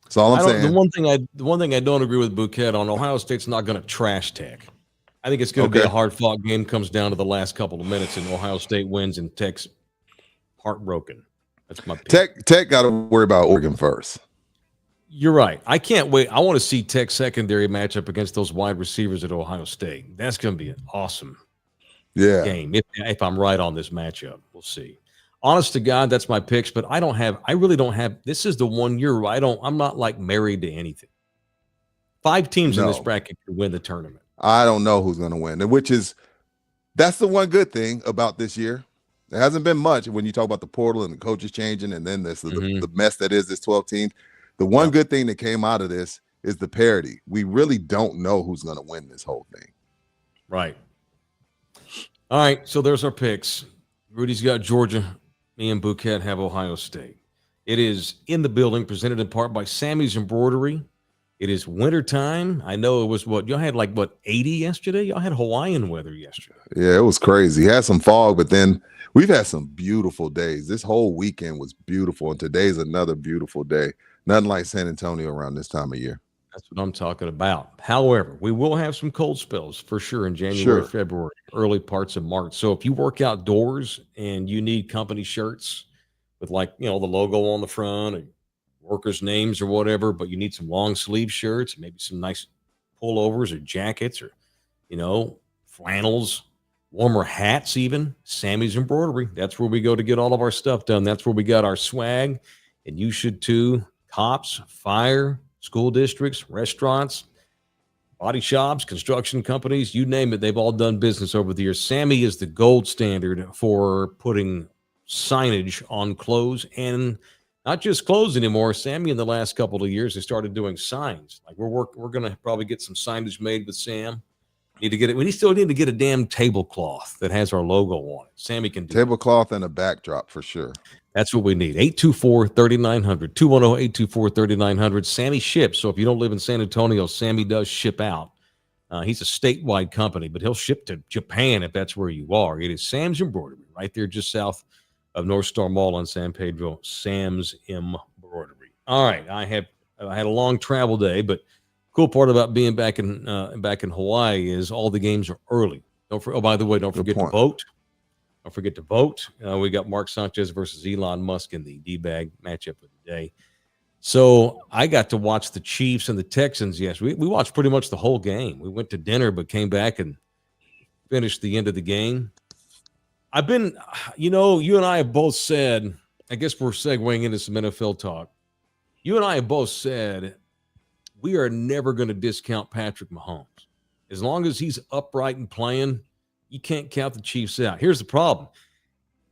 That's all I'm saying. The one thing I don't agree with Bouquet on, Ohio State's not going to trash Tech. I think it's going to be a hard-fought game. Comes down to the last couple of minutes, and Ohio State wins, and Tech's heartbroken. That's my pick. Tech got to worry about Oregon first. You're right. I can't wait. I want to see Tech's secondary matchup against those wide receivers at Ohio State. That's going to be an awesome game. If I'm right on this matchup, we'll see. Honest to God, that's my picks, but I really don't have. This is the one year I'm not like married to anything. 5 teams in this bracket could win the tournament. I don't know who's going to win, that's the one good thing about this year. There hasn't been much when you talk about the portal and the coaches changing, and then the mess that is this 12 teams. The one good thing that came out of this is the parity. We really don't know who's going to win this whole thing. Right. All right, so there's our picks. Rudy's got Georgia. Me and Bouquet have Ohio State. It is in the building, presented in part by Sammy's Embroidery. It is wintertime. I know it was y'all had 80 yesterday? Y'all had Hawaiian weather yesterday. Yeah, it was crazy. Had some fog, but then we've had some beautiful days. This whole weekend was beautiful, and today's another beautiful day. Nothing like San Antonio around this time of year. That's what I'm talking about. However, we will have some cold spells for sure in January, February, early parts of March. So if you work outdoors and you need company shirts with the logo on the front and workers' names or whatever, but you need some long sleeve shirts, maybe some nice pullovers or jackets or, flannels, warmer hats even, Sammy's Embroidery. That's where we go to get all of our stuff done. That's where we got our swag, and you should too. Cops, fire, school districts, restaurants, body shops, construction companies, you name it, they've all done business over the years. Sammy is the gold standard for putting signage on clothes, and not just clothes anymore. Sammy, in the last couple of years, has started doing signs. Like we're going to probably get some signage made with Sam. We still need to get a damn tablecloth that has our logo on it. Sammy can do tablecloth and a backdrop for sure. That's what we need. 824-3900, 210-824-3900. Sammy ships. So if you don't live in San Antonio, Sammy does ship out. He's a statewide company, but he'll ship to Japan if that's where you are. It is Sam's Embroidery, right there just south of North Star Mall on San Pedro. Sam's Embroidery. All right, I had a long travel day, but cool part about being back in Hawaii is all the games are early. By the way, don't forget to vote. Don't forget to vote. We got Mark Sanchez versus Elon Musk in the D-bag matchup of the day. So I got to watch the Chiefs and the Texans. Yes, we watched pretty much the whole game. We went to dinner, but came back and finished the end of the game. I've been, you and I have both said, I guess we're segueing into some NFL talk. You and I have both said we are never going to discount Patrick Mahomes. As long as he's upright and playing, you can't count the Chiefs out. Here's the problem.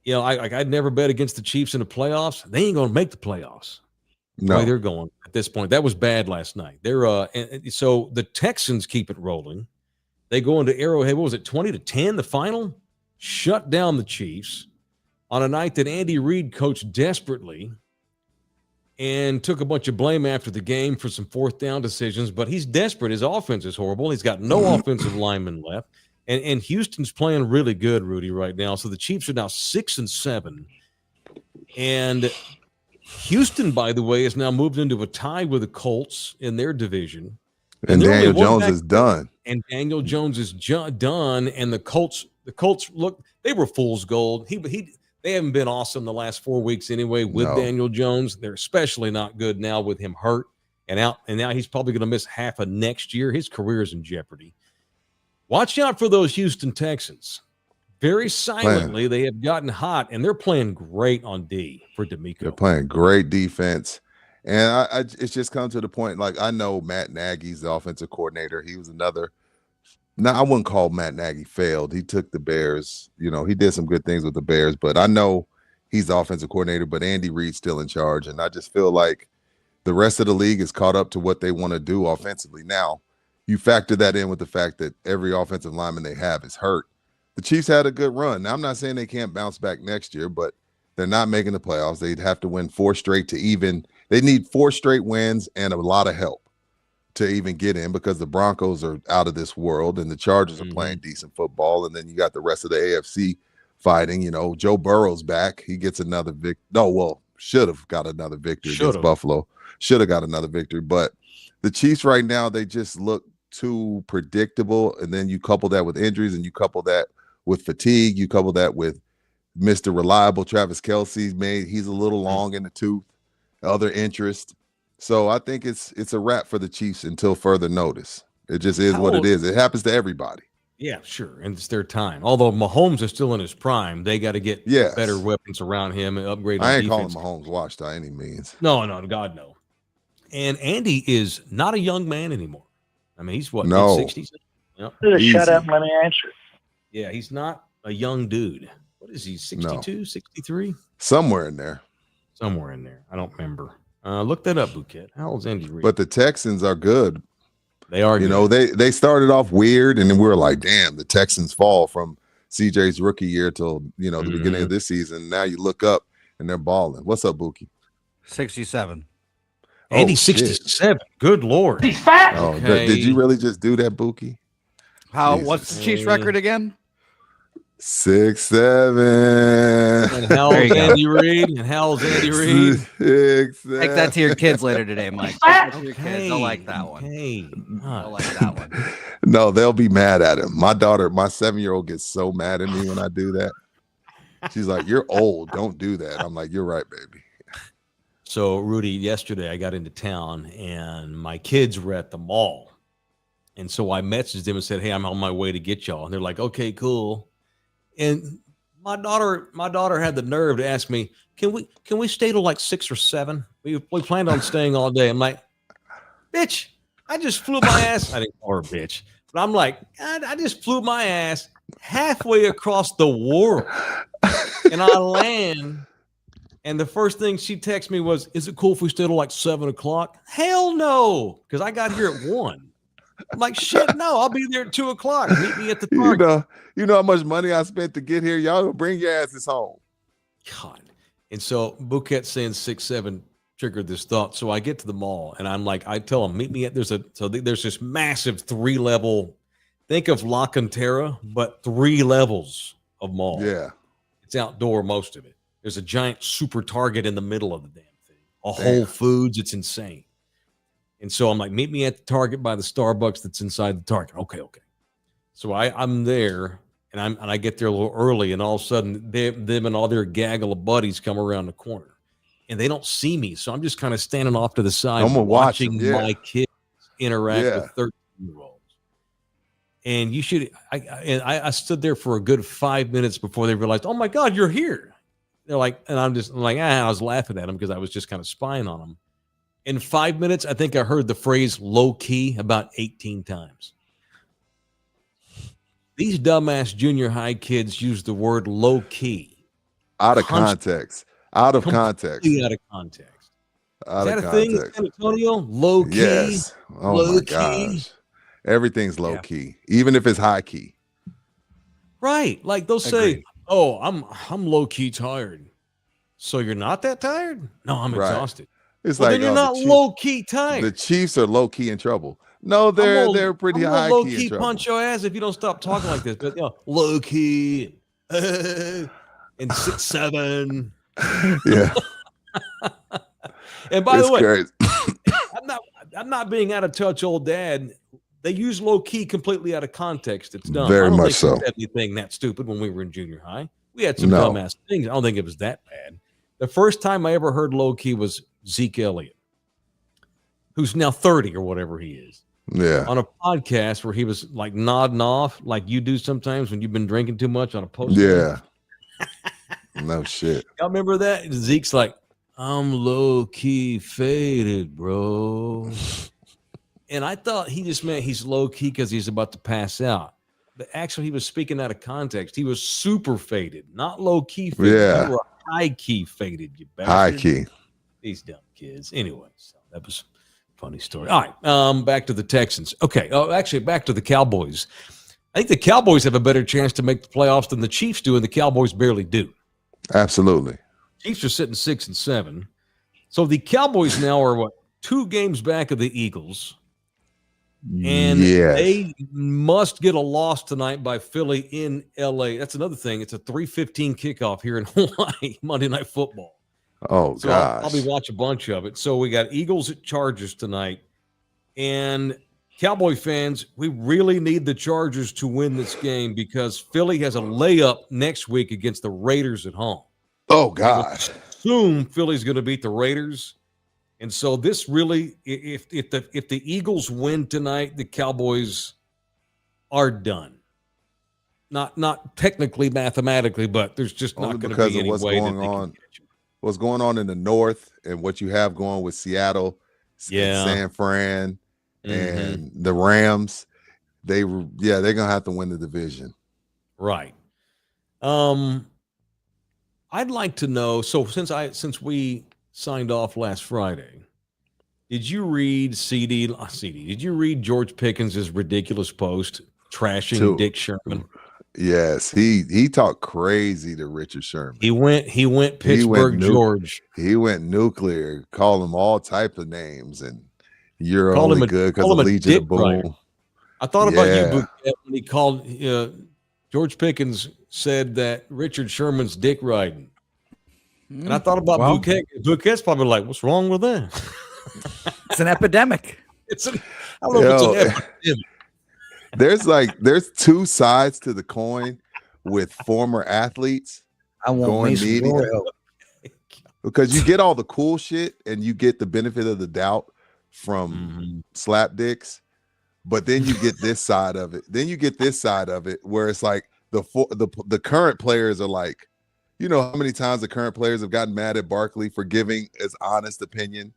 I'd never bet against the Chiefs in the playoffs. They ain't going to make the playoffs. No. The way they're going at this point. That was bad last night. So the Texans keep it rolling. They go into Arrowhead. What was it, 20-10, the final? Shut down the Chiefs on a night that Andy Reid coached desperately and took a bunch of blame after the game for some fourth down decisions. But he's desperate. His offense is horrible. He's got no offensive linemen left. And Houston's playing really good, Rudy, right now. So the Chiefs are now 6-7. And Houston, by the way, has now moved into a tie with the Colts in their division. And Daniel Jones is done. And Daniel Jones is done. And the Colts, look, they were fool's gold. They haven't been awesome the last 4 weeks anyway with Daniel Jones. They're especially not good now with him hurt and out. And now he's probably going to miss half of next year. His career is in jeopardy. Watch out for those Houston Texans. Very silently, they have gotten hot, and they're playing great on D for D'Amico. They're playing great defense. And it's just come to the point, I know Matt Nagy's the offensive coordinator. He was another – I wouldn't call Matt Nagy failed. He took the Bears. He did some good things with the Bears. But I know he's the offensive coordinator, but Andy Reid's still in charge. And I just feel like the rest of the league is caught up to what they want to do offensively. Now, you factor that in with the fact that every offensive lineman they have is hurt. The Chiefs had a good run. Now, I'm not saying they can't bounce back next year, but they're not making the playoffs. They'd have to win 4 straight to even – they need 4 straight wins and a lot of help to even get in because the Broncos are out of this world and the Chargers are playing decent football. And then you got the rest of the AFC fighting. Joe Burrow's back. He gets another should have got another victory against Buffalo. should have got another victory. But the Chiefs right now, they just look too predictable. And then you couple that with injuries, and you couple that with fatigue. You couple that with Mr. Reliable Travis Kelce. He's a little long in the tooth. Other interest. So I think it's a wrap for the Chiefs until further notice. It just is what it is. It happens to everybody. Yeah, sure. And it's their time. Although Mahomes is still in his prime, they got to get better weapons around him and upgrade. I ain't defense. calling Mahomes washed by any means. No, God, no. And Andy is not a young man anymore. I mean, he's what, no. 60s? Yep. Shut up and let me answer. Yeah, he's not a young dude. What is he, 62, 63? Somewhere in there. Somewhere in there. I don't remember. Look that up, Bouquet. How old's Andy Reid? But the Texans are good. They are. You know, they started off weird, and then we were like, damn, the Texans fall from CJ's rookie year till, the beginning of this season. Now you look up, and they're balling. What's up, Buki? 67. Andy, 67. Good Lord. He's fat. Oh, Okay. did you really just do that, Buki? What's the Chiefs record again? 6'7". And how old's Andy Reid? And how old's Andy Reid? 6'7". Take that to your kids later today, Mike. Take that to your kids. They'll like that one. Okay. They'll like that one. No, they'll be mad at him. My daughter, my 7-year-old, gets so mad at me when I do that. She's like, "You're old. Don't do that." I'm like, "You're right, baby." So, Rudy, yesterday I got into town and my kids were at the mall. And so I messaged them and said, "Hey, I'm on my way to get y'all." And they're like, "Okay, cool." And my daughter had the nerve to ask me, can we stay till like 6 or 7? We planned on staying all day. I'm like, bitch, I just flew my ass. I didn't call her bitch, but I'm like, I just flew my ass halfway across the world. And I land, and the first thing she texted me was, "Is it cool if we stay till like 7 o'clock?" Hell no, because I got here at 1. I'm like, shit, no, I'll be there at 2 o'clock. Meet me at the Target. You know how much money I spent to get here? Y'all bring your asses home. God. And so Bouquet saying 6'7" triggered this thought. So I get to the mall and I'm like, I tell them, meet me at there's this massive 3-level, think of La Cantera, but 3 levels of mall. Yeah. It's outdoor, most of it. There's a giant super Target in the middle of the damn thing. Whole Foods, it's insane. And so I'm like, meet me at the Target by the Starbucks that's inside the Target. Okay. So I'm there, and I get there a little early, and all of a sudden, them and all their gaggle of buddies come around the corner, and they don't see me. So I'm just kind of standing off to the side, watching my kids interact with 13-year-olds. And I stood there for a good 5 minutes before they realized, oh my God, you're here. They're like, and I'm like, I was laughing at them because I was just kind of spying on them. In 5 minutes, I think I heard the phrase low key about 18 times. These dumbass junior high kids use the word low key. Out of context. Out of context. Out of context. Is that a thing in San Antonio? Low key? Yes. Oh low my key? gosh. Everything's low key, even if it's high key. Right. Like they'll say, "Oh, I'm low key tired." So you're not that tired? No, I'm exhausted. It's well, like then you're not low key tired. The Chiefs are low key in trouble. No, they're pretty high low key in trouble. Punch your ass if you don't stop talking like this. But low key and 6'7". Yeah. And by the way, I'm not being out of touch, old dad. They use low key completely out of context. It's dumb. Very I don't much think so. Anything that stupid when we were in junior high. We had some dumbass things. I don't think it was that bad. The first time I ever heard low key was Zeke Elliott, who's now 30 or whatever he is. Yeah. On a podcast where he was like nodding off like you do sometimes when you've been drinking too much on a post. Yeah. No shit. Y'all remember that? Zeke's like, I'm low key faded, bro. And I thought he just meant he's low key because he's about to pass out. But actually, he was speaking out of context. He was super faded, not low key faded. Yeah. You were high key faded, you bastard. High key. These dumb kids. Anyway, so that was a funny story. All right, back to the Texans. Okay, actually, back to the Cowboys. I think the Cowboys have a better chance to make the playoffs than the Chiefs do, and the Cowboys barely do. Absolutely. Chiefs are sitting 6-7. So the Cowboys now are 2 games back of the Eagles. And they must get a loss tonight by Philly in LA. That's another thing. It's a 3:15 kickoff here in Hawaii, Monday Night Football. Oh So gosh. I'll be watching a bunch of it. So we got Eagles at Chargers tonight. And Cowboy fans, we really need the Chargers to win this game because Philly has a layup next week against the Raiders at home. Oh gosh. Assume Philly's going to beat the Raiders. And so this really, if the Eagles win tonight, the Cowboys are done. Not technically, mathematically, but there's just not going to be any way that they can catch them. What's going on in the North and what you have going with Seattle, and San Fran, and the Rams, they're gonna have to win the division. Right. I'd like to know. So since we signed off last Friday, did you read CD? Did you read George Pickens' ridiculous post trashing Dick Sherman? Yes, he talked crazy to Richard Sherman. He went Pittsburgh George. He went nuclear, called him all type of names, and you're only good because of Legion of Boom. Right. I thought about you, Bouquet, when he called George Pickens said that Richard Sherman's dick riding. And I thought about Bouquet. Bouquet's probably like, what's wrong with that? It's an epidemic. I don't know if it's an epidemic. There's two sides to the coin with former athletes going media, because you get all the cool shit and you get the benefit of the doubt from slap dicks, but then you get this side of it. Then you get this side of it where it's like the current players are like, you know how many times the current players have gotten mad at Barkley for giving his honest opinion.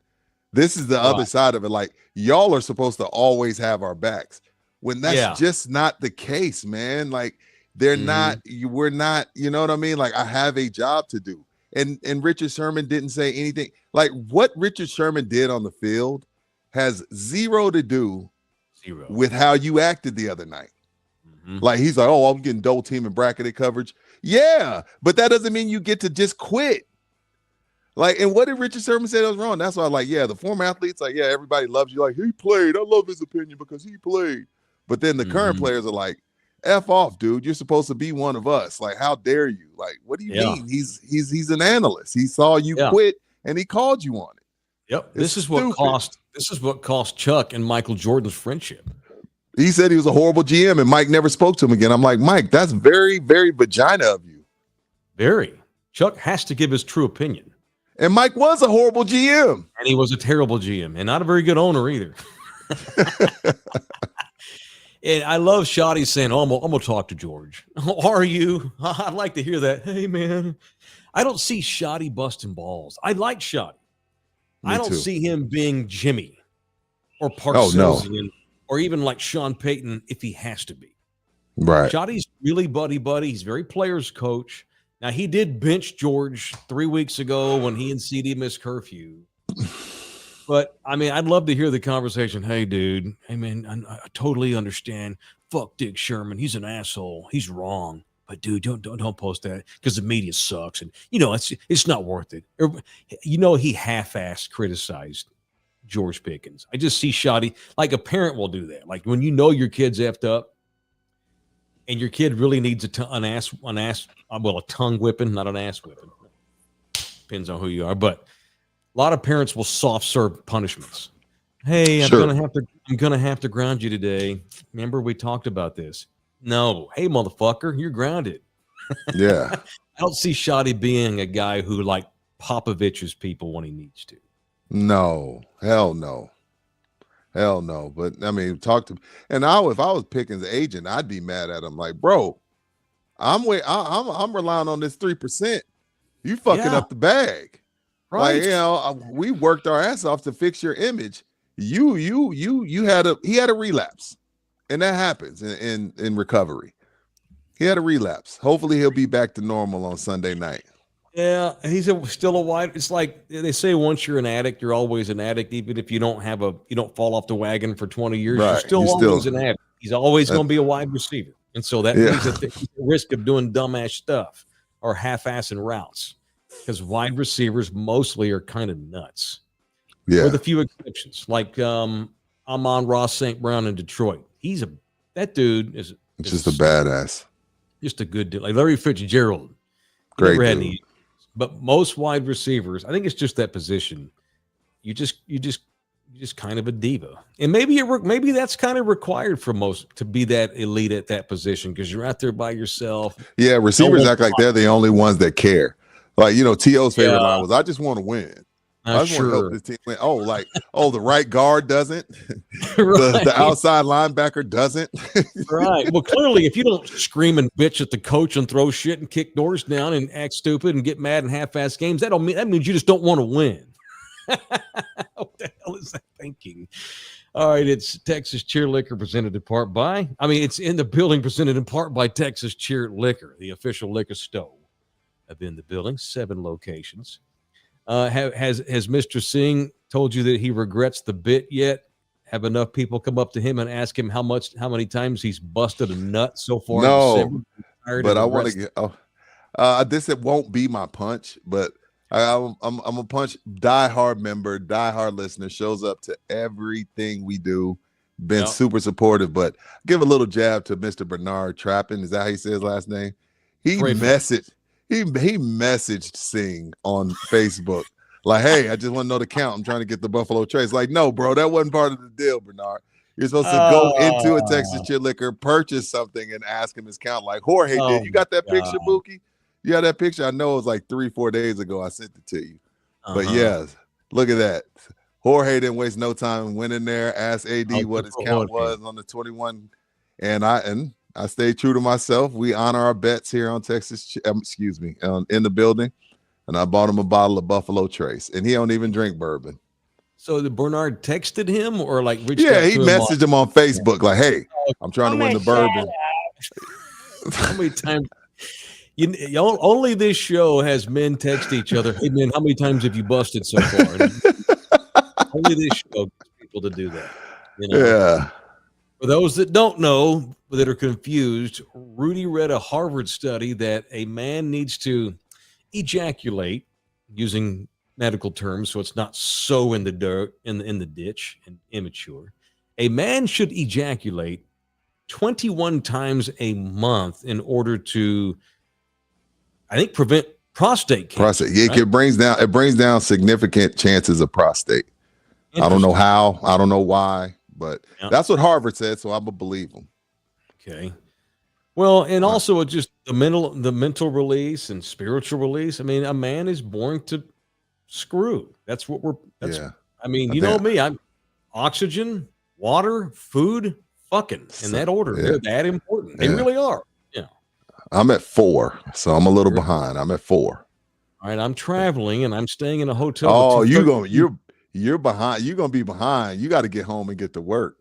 This is the other side of it. Like, y'all are supposed to always have our backs. When that's just not the case, man. Like, they're not, we're not, you know what I mean? Like, I have a job to do. And Richard Sherman didn't say anything. Like, what Richard Sherman did on the field has zero to do with how you acted the other night. Like, he's like, oh, I'm getting double team and bracketed coverage. Yeah, but that doesn't mean you get to just quit. Like, and what did Richard Sherman say that was wrong? That's why, like, the former athletes, like, everybody loves you. Like, he played. I love his opinion because he played. But then the current players are like, F off, dude. You're supposed to be one of us. Like, how dare you? Like, what do you mean? He's an analyst. He saw you quit and he called you on it. Yep. This is what cost Chuck and Michael Jordan's friendship. He said he was a horrible GM and Mike never spoke to him again. I'm like, Mike, that's very, very vagina of you. Very. Chuck has to give his true opinion. And Mike was a horrible GM. And he was a terrible GM and not a very good owner either. And I love Shoddy saying, oh, I'm going to talk to George. Are you? I'd like to hear that. Hey, man. I don't see Shoddy busting balls. I like Shoddy. I don't see him being Jimmy or Parcells or even like Sean Payton if he has to be. Right. Shoddy's really buddy-buddy. He's very players coach. Now, he did bench George 3 weeks ago when he and CD missed curfew. But, I mean, I'd love to hear the conversation. Hey, dude. Hey, man, I totally understand. Fuck Dick Sherman. He's an asshole. He's wrong. But, dude, don't post that because the media sucks. And, you know, it's not worth it. You know, he half-assed criticized George Pickens. I just see Shoddy. Like, a parent will do that. Like, when you know your kid's effed up and your kid really needs a tongue whipping, not an ass whipping. Depends on who you are. But a lot of parents will soft serve punishments. Hey, I'm gonna have to ground you today. Remember we talked about this. No, hey motherfucker, you're grounded. Yeah. I don't see Shoddy being a guy who like Popovich's people when he needs to. No, hell no. Hell no. But I mean, if I was Pickens' agent, I'd be mad at him. Like, bro, I'm relying on this 3%. You fucking up the bag. Right. Like, you know, we worked our ass off to fix your image. He had a relapse, and that happens in recovery. He had a relapse. Hopefully, he'll be back to normal on Sunday night. Yeah, he's still a wide. It's like they say, once you're an addict, you're always an addict. Even if you don't fall off the wagon for 20 years, you're still always an addict. He's always going to be a wide receiver, and so that means that the risk of doing dumbass stuff or half-assing routes. Because wide receivers mostly are kind of nuts. Yeah. With a few exceptions. Like Amon-Ra St. Brown in Detroit. That dude is just a badass. Just a good dude. Like Larry Fitzgerald. Great dude. But most wide receivers, I think it's just that position. You just kind of a diva, and maybe that's kind of required for most to be that elite at that position because you're out there by yourself. Yeah, receivers act like they're the only ones that care. Like, T.O.'s favorite line was, "I just want to win. I just want to help this team win." The right guard doesn't, Right. the outside linebacker doesn't. Right. Well, clearly, if you don't scream and bitch at the coach and throw shit and kick doors down and act stupid and get mad in half-ass games, that means you just don't want to win. What the hell is that thinking? All right, it's Texas Cheer Liquor presented in part by. It's in the building presented in part by Texas Cheer Liquor, the official liquor store of In the Building, 7 locations. Has Mr. Singh told you that he regrets the bit yet? Have enough people come up to him and ask him how many times he's busted a nut so far? No, but I want to get. This it won't be my punch, but I'm a punch. Diehard member, diehard listener, shows up to everything we do. Been super supportive, but give a little jab to Mr. Bernard Trappin. Is that how he says his last name? He messaged Singh on Facebook like, "Hey, I just want to know the count. I'm trying to get the Buffalo Trace." Like, no, bro, that wasn't part of the deal, Bernard. You're supposed to go into a Texas Cheer Liquor, purchase something, and ask him his count. Like Jorge did. You got that picture, Buki? You got that picture? I know it was like 3-4 days ago. I sent it to you. But yeah, look at that. Jorge didn't waste no time. Went in there, asked AD what his count was on the 21, and I stayed true to myself. We honor our bets here on in the building, and I bought him a bottle of Buffalo Trace, and he don't even drink bourbon. So the Bernard texted him or like reached yeah, out he to messaged him on Facebook like, "Hey, I'm trying to win the bourbon." How many times? Only this show has men text each other. Hey man, how many times have you busted so far? Only this show gets people to do that. Yeah. For those that don't know, that are confused, Rudy read a Harvard study that a man needs to ejaculate, using medical terms, so it's not so in the dirt, in the ditch and immature. A man should ejaculate 21 times a month in order to, I think, prevent prostate cancer. Right? It brings down significant chances of prostate. I don't know how, I don't know why, but that's what Harvard said, so I'm gonna believe them. Okay. Well, and also just the mental release and spiritual release. A man is born to screw. That's what you know me. I'm oxygen, water, food, fucking in that order. Yeah. They're that important. They really are. Yeah. I'm at 4, so I'm a little behind. I'm at 4. All right, I'm traveling and I'm staying in a hotel. Oh, you're behind. You're gonna be behind. You got to get home and get to work.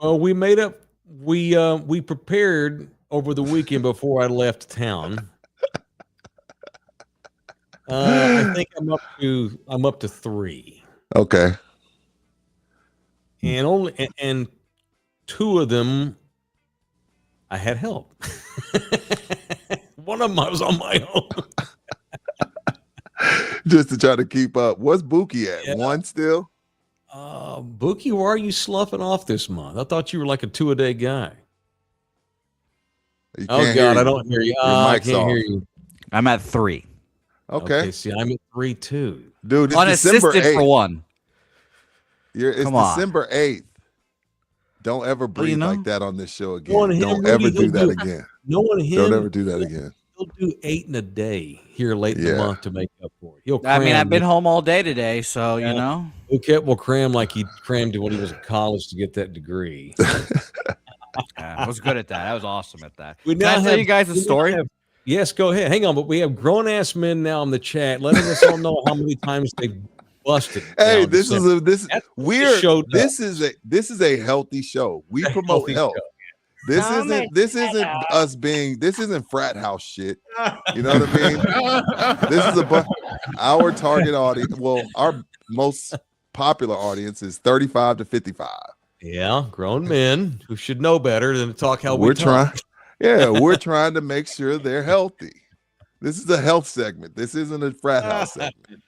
Well, we made up. We prepared over the weekend before I left town. I think I'm up to 3. Okay. And 2 of them I had help. One of them I was on my own. Just to try to keep up. What's Buki at? Yeah. 1 still? Buki, why are you sloughing off this month? I thought you were like a 2-a-day guy. Oh God, I don't hear you. I can't hear you. I'm at 3. Okay. See, I'm at 3 too. Dude, it's unassisted December 8th. for 1. It's December 8th. Don't ever breathe like that on this show again. Don't ever do that again. Don't ever do that again. He'll do 8 in a day here late in the month to make up for it. I've been home all day today, so you know. Phuket will cram like he crammed when he was in college to get that degree. I was good at that. I was awesome at that. Can I tell you guys a story? Yes, go ahead. Hang on, but we have grown ass men now in the chat letting us all know how many times they busted. Hey, this is a healthy show. We promote health. This isn't us being. This isn't frat house shit. You know what I mean? This is our target audience. Well, our most popular audience is 35 to 55. Yeah, grown men who should know better than to talk how we're trying. Yeah, we're trying to make sure they're healthy. This is a health segment. This isn't a frat house segment.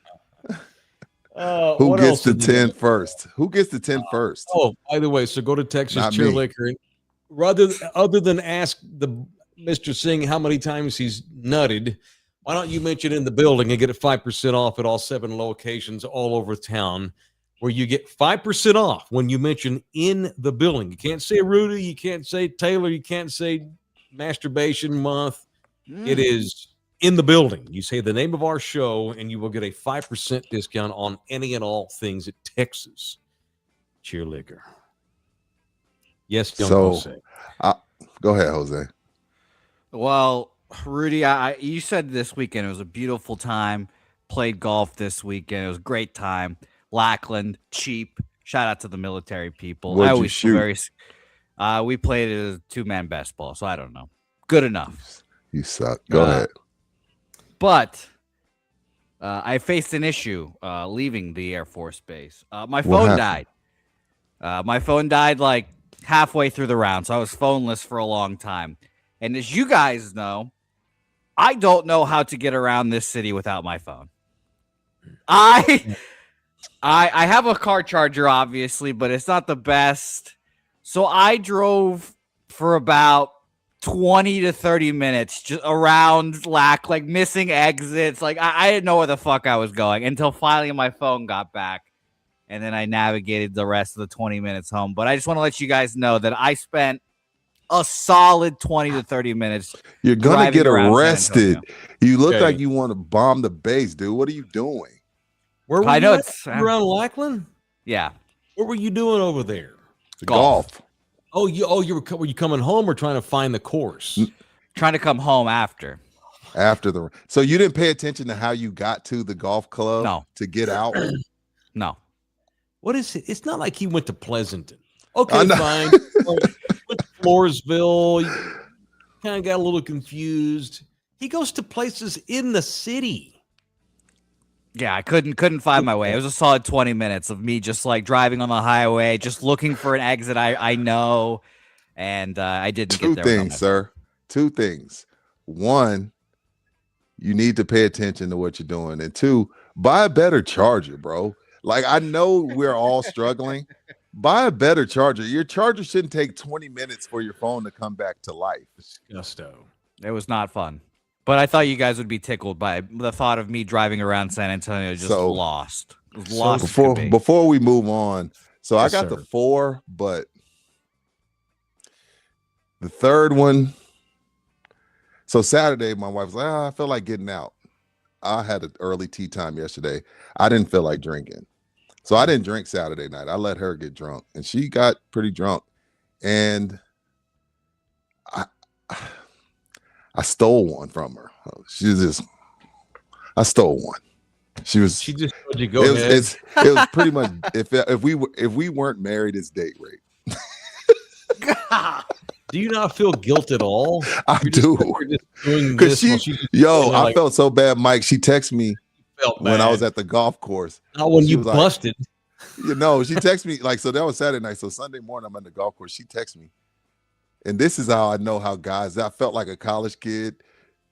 Who gets the 10 first? Who gets the 10 first? Oh, by the way, so go to Texas Cheer Liquor. Other than ask the Mr. Singh how many times he's nutted, Why don't you mention in the building and get it 5% off at all 7 locations all over town, where you get 5% off when you mention in the building. You can't say Rudy, you can't say Taylor, you can't say Masturbation Month. It is in the building. You say the name of our show, and you will get a 5% discount on any and all things at Texas Cheer Liquor. Yes, young Jose. Go ahead, Jose. Well, Rudy, you said this weekend it was a beautiful time. Played golf this weekend. It was a great time. Lackland, cheap. Shout out to the military people. What'd I you always shoot? We played it as a 2-man best ball, so I don't know. Good enough. You suck. Go ahead. But I faced an issue leaving the Air Force Base. My phone died. My phone died like halfway through the round, so I was phoneless for a long time. And as you guys know, I don't know how to get around this city without my phone. I have a car charger, obviously, but it's not the best. So I drove for about 20 to 30 minutes just around like missing exits. Like I didn't know where the fuck I was going until finally my phone got back. And then I navigated the rest of the 20 minutes home. But I just want to let you guys know that I spent a solid 20 to 30 minutes. You're going to get arrested. You look like you want to bomb the base, dude. What are you doing? Where were you around Lackland? Yeah. What were you doing over there? Golf. Oh, were you coming home or trying to find the course? Trying to come home after. So you didn't pay attention to how you got to the golf club? No. To get out? No. What is it? It's not like he went to Pleasanton. Okay, fine. Went to Floresville. Kind of got a little confused. He goes to places in the city. Yeah, I couldn't find my way. It was a solid 20 minutes of me just like driving on the highway, just looking for an exit I know, and I didn't get there. 2 things, sir. 2 things. 1, you need to pay attention to what you're doing, and 2, buy a better charger, bro. Like, I know we're all struggling. Buy a better charger. Your charger shouldn't take 20 minutes for your phone to come back to life. Disgusto. It was not fun. But I thought you guys would be tickled by the thought of me driving around San Antonio just lost. Before we move on, so I got the 4, but the third one. So Saturday, my wife was like, I feel like getting out. I had an early tea time yesterday. I didn't feel like drinking. So I didn't drink Saturday night. I let her get drunk, and she got pretty drunk. And I stole one from her. I stole one. She just told you go ahead. It was pretty much if we weren't married, it's date rape. Do you not feel guilt at all? I do. Because I felt so bad, Mike. She texted me when I was at the golf course. Not when you busted. She texted me so that was Saturday night. So Sunday morning, I'm at the golf course. She texted me. And this is how I know how guys, I felt like a college kid.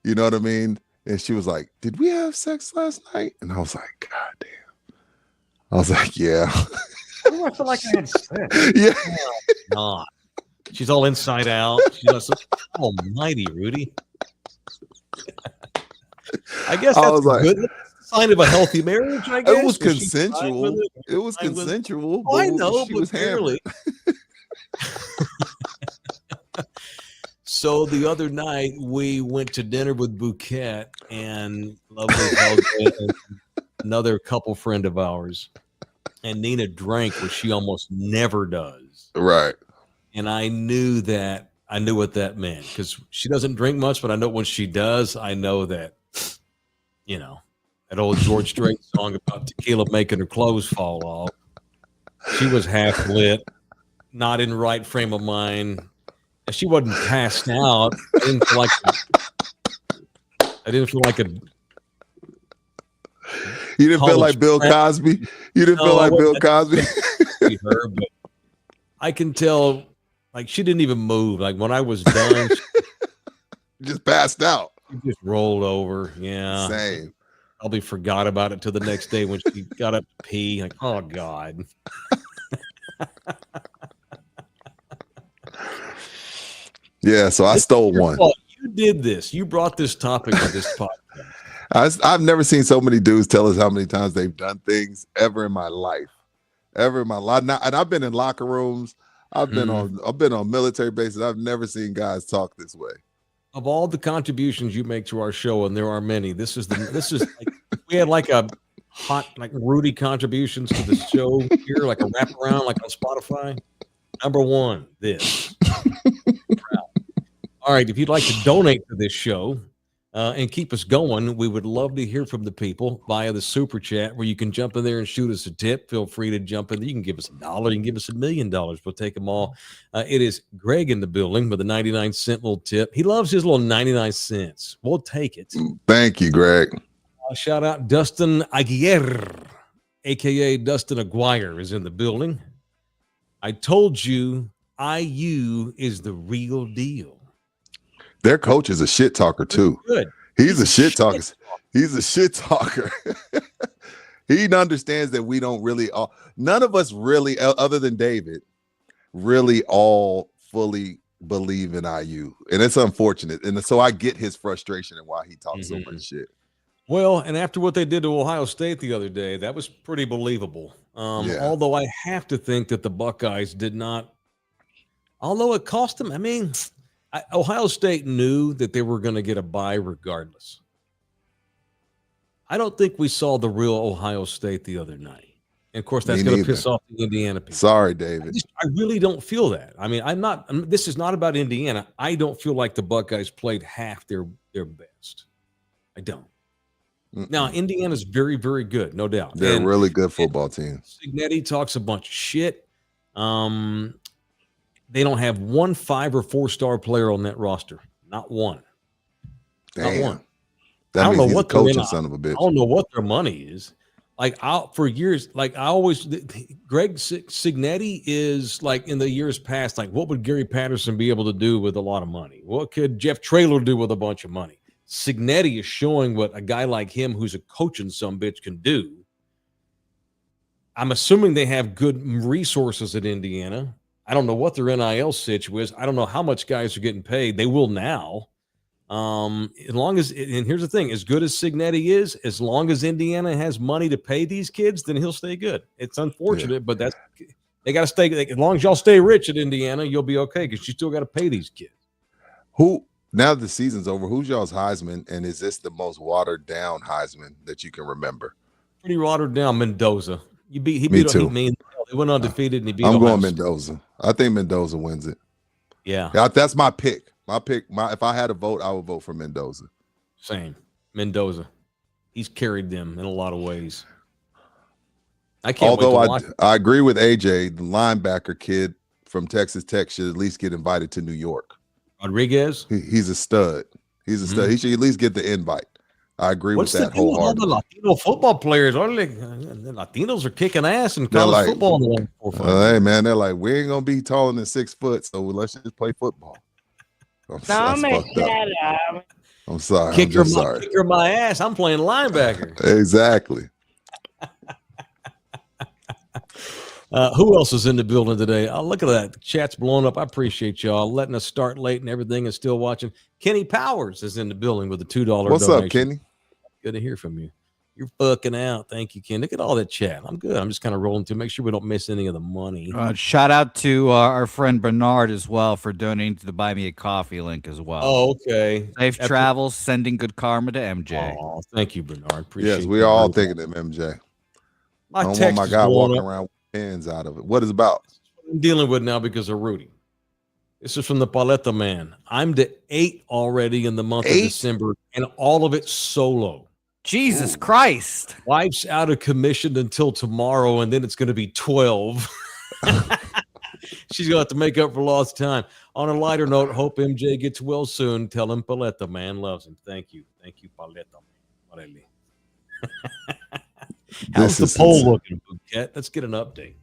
You know what I mean? And she was like, did we have sex last night? And I was like, God damn. I was like, yeah. Why do I feel like I had sex? Yeah. God. She's all inside out. She's like, almighty, Rudy. I guess that's a good sign of a healthy marriage, I guess. It was consensual. It was consensual. Oh, I know, but barely. So the other night we went to dinner with Bouquet and another couple friend of ours, and Nina drank, which she almost never does. Right. And I knew what that meant, because she doesn't drink much, but I know when she does, I know that, that old George Strait song about tequila making her clothes fall off. She was half lit, not in right frame of mind. She wasn't passed out. I didn't feel like a. You didn't feel like Bill Cosby. You didn't feel like Bill Cosby. Her, but I can tell. Like, she didn't even move. Like, when I was done, she just passed out. She just rolled over. Yeah, same. Probably forgot about it till the next day when she got up to pee. Like, oh God. Yeah, so I stole one. You did this. You brought this topic to this podcast. I've never seen so many dudes tell us how many times they've done things ever in my life. Now, and I've been in locker rooms. I've been on military bases. I've never seen guys talk this way. Of all the contributions you make to our show, and there are many, this is like, we had like a hot like Rudy contributions to the show here, like a wraparound, like on Spotify. Number one, this. All right, if you'd like to donate to this show and keep us going, we would love to hear from the people via the super chat, where you can jump in there and shoot us a tip. Feel free to jump in there. You can give us $1. You can give us $1 million. We'll take them all. It is Greg in the building with a 99-cent little tip. He loves his little 99 cents. We'll take it. Thank you, Greg. Shout out Dustin Aguirre, a.k.a. Dustin Aguirre, is in the building. I told you IU is the real deal. Their coach is a shit talker too. Good. He's a shit talker. He's a shit talker. He understands that we don't really none of us really, other than David, really all fully believe in IU. And it's unfortunate. And so I get his frustration and why he talks so much shit. Well, and after what they did to Ohio State the other day, that was pretty believable. Although I have to think that the Buckeyes did not, although it cost them, I mean, Ohio State knew that they were going to get a bye regardless. I don't think we saw the real Ohio State the other night. And of course, that's going to piss off the Indiana people. Sorry, David. I really don't feel that. I mean, this is not about Indiana. I don't feel like the Buckeyes played half their best. I don't. Now, Indiana's very, very good, no doubt. They're a really good football team. Signetti talks a bunch of shit. They don't have one 5 or 4-star player on that roster. Not one. Damn. Not one. That means he's a coaching son of a bitch. I don't know what their money is. Like, for years, like I always, Greg Signetti is like in the years past, like what would Gary Patterson be able to do with a lot of money? What could Jeff Traylor do with a bunch of money? Signetti is showing what a guy like him, who's a coaching sumbitch, can do. I'm assuming they have good resources at Indiana. I don't know what their NIL situation is. I don't know how much guys are getting paid. They will now. As long as, and here's the thing, as good as Signetti is, as long as Indiana has money to pay these kids, then he'll stay good. It's unfortunate, but they got to stay. As long as y'all stay rich at Indiana, you'll be okay, because you still got to pay these kids. Now the season's over, who's y'all's Heisman, and is this the most watered down Heisman that you can remember? Pretty watered down. Mendoza. He beat too. They went undefeated and he beat. I'm going Mendoza. I think Mendoza wins it. Yeah, that's my pick. If I had a vote, I would vote for Mendoza. Same. Mendoza. He's carried them in a lot of ways. I can't. Although I agree with AJ, the linebacker kid from Texas Tech should at least get invited to New York. Rodriguez. He's a stud. He's a stud. He should at least get the invite. I agree with that wholeheartedly. All the Latino football players, the Latinos are kicking ass in college football. Hey man, they're like, we ain't gonna be taller than 6 foot, so let's just play football. I'm sorry. Kick her my ass. I'm playing linebacker. Exactly. Who else is in the building today? Oh, look at that. The chat's blowing up. I appreciate y'all letting us start late and everything and still watching. Kenny Powers is in the building with a $2 donation. What's up, Kenny? Good to hear from you. You're fucking out. Thank you, Ken. Look at all that chat. I'm good. I'm just kind of rolling to make sure we don't miss any of the money. Shout out to our friend Bernard as well for donating to the Buy Me a Coffee link as well. Oh, okay. Safe travels, sending good karma to MJ. Oh, thank you, Bernard. Appreciate it. Yes, we are all thinking of MJ. I don't want my guy walking around with hands out of it. What is it about? I'm dealing with now because of Rudy. This is from the Paletta man. I'm to 8 already in the month of December, and all of it solo. Jesus Christ. Wife's out of commission until tomorrow, and then it's going to be 12. She's going to have to make up for lost time. On a lighter note, hope MJ gets well soon. Tell him Paletta man loves him. Thank you. Thank you, Paletta man. How's the poll looking, Bouquet? Let's get an update.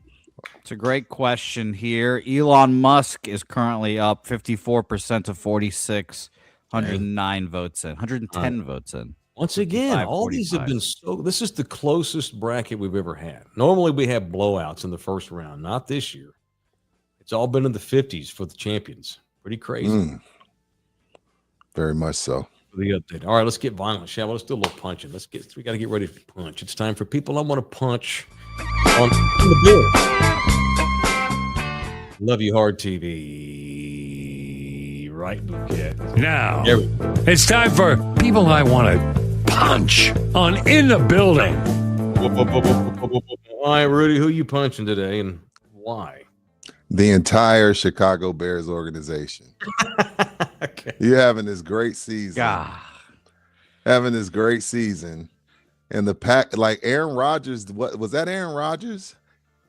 It's a great question here. Elon Musk is currently up 54% to 46, 109 votes in, 110 votes in. Once again, all 45. These have been this is the closest bracket we've ever had. Normally we have blowouts in the first round. Not this year. It's all been in the 50s for the champions. Pretty crazy. Very much so. for the update. All right, let's get violent, shall we? Let's do a little punching. We got to get ready to punch. It's time for people I want to punch on the bill. Love You Hard TV. Right, Bouquet. Now, it's time for people I want to punch on In the Building. All right, Rudy, who you punching today and why? The entire Chicago Bears organization. Okay. You're having this great season. God. And the pack, like Aaron Rodgers, what was that? Aaron Rodgers?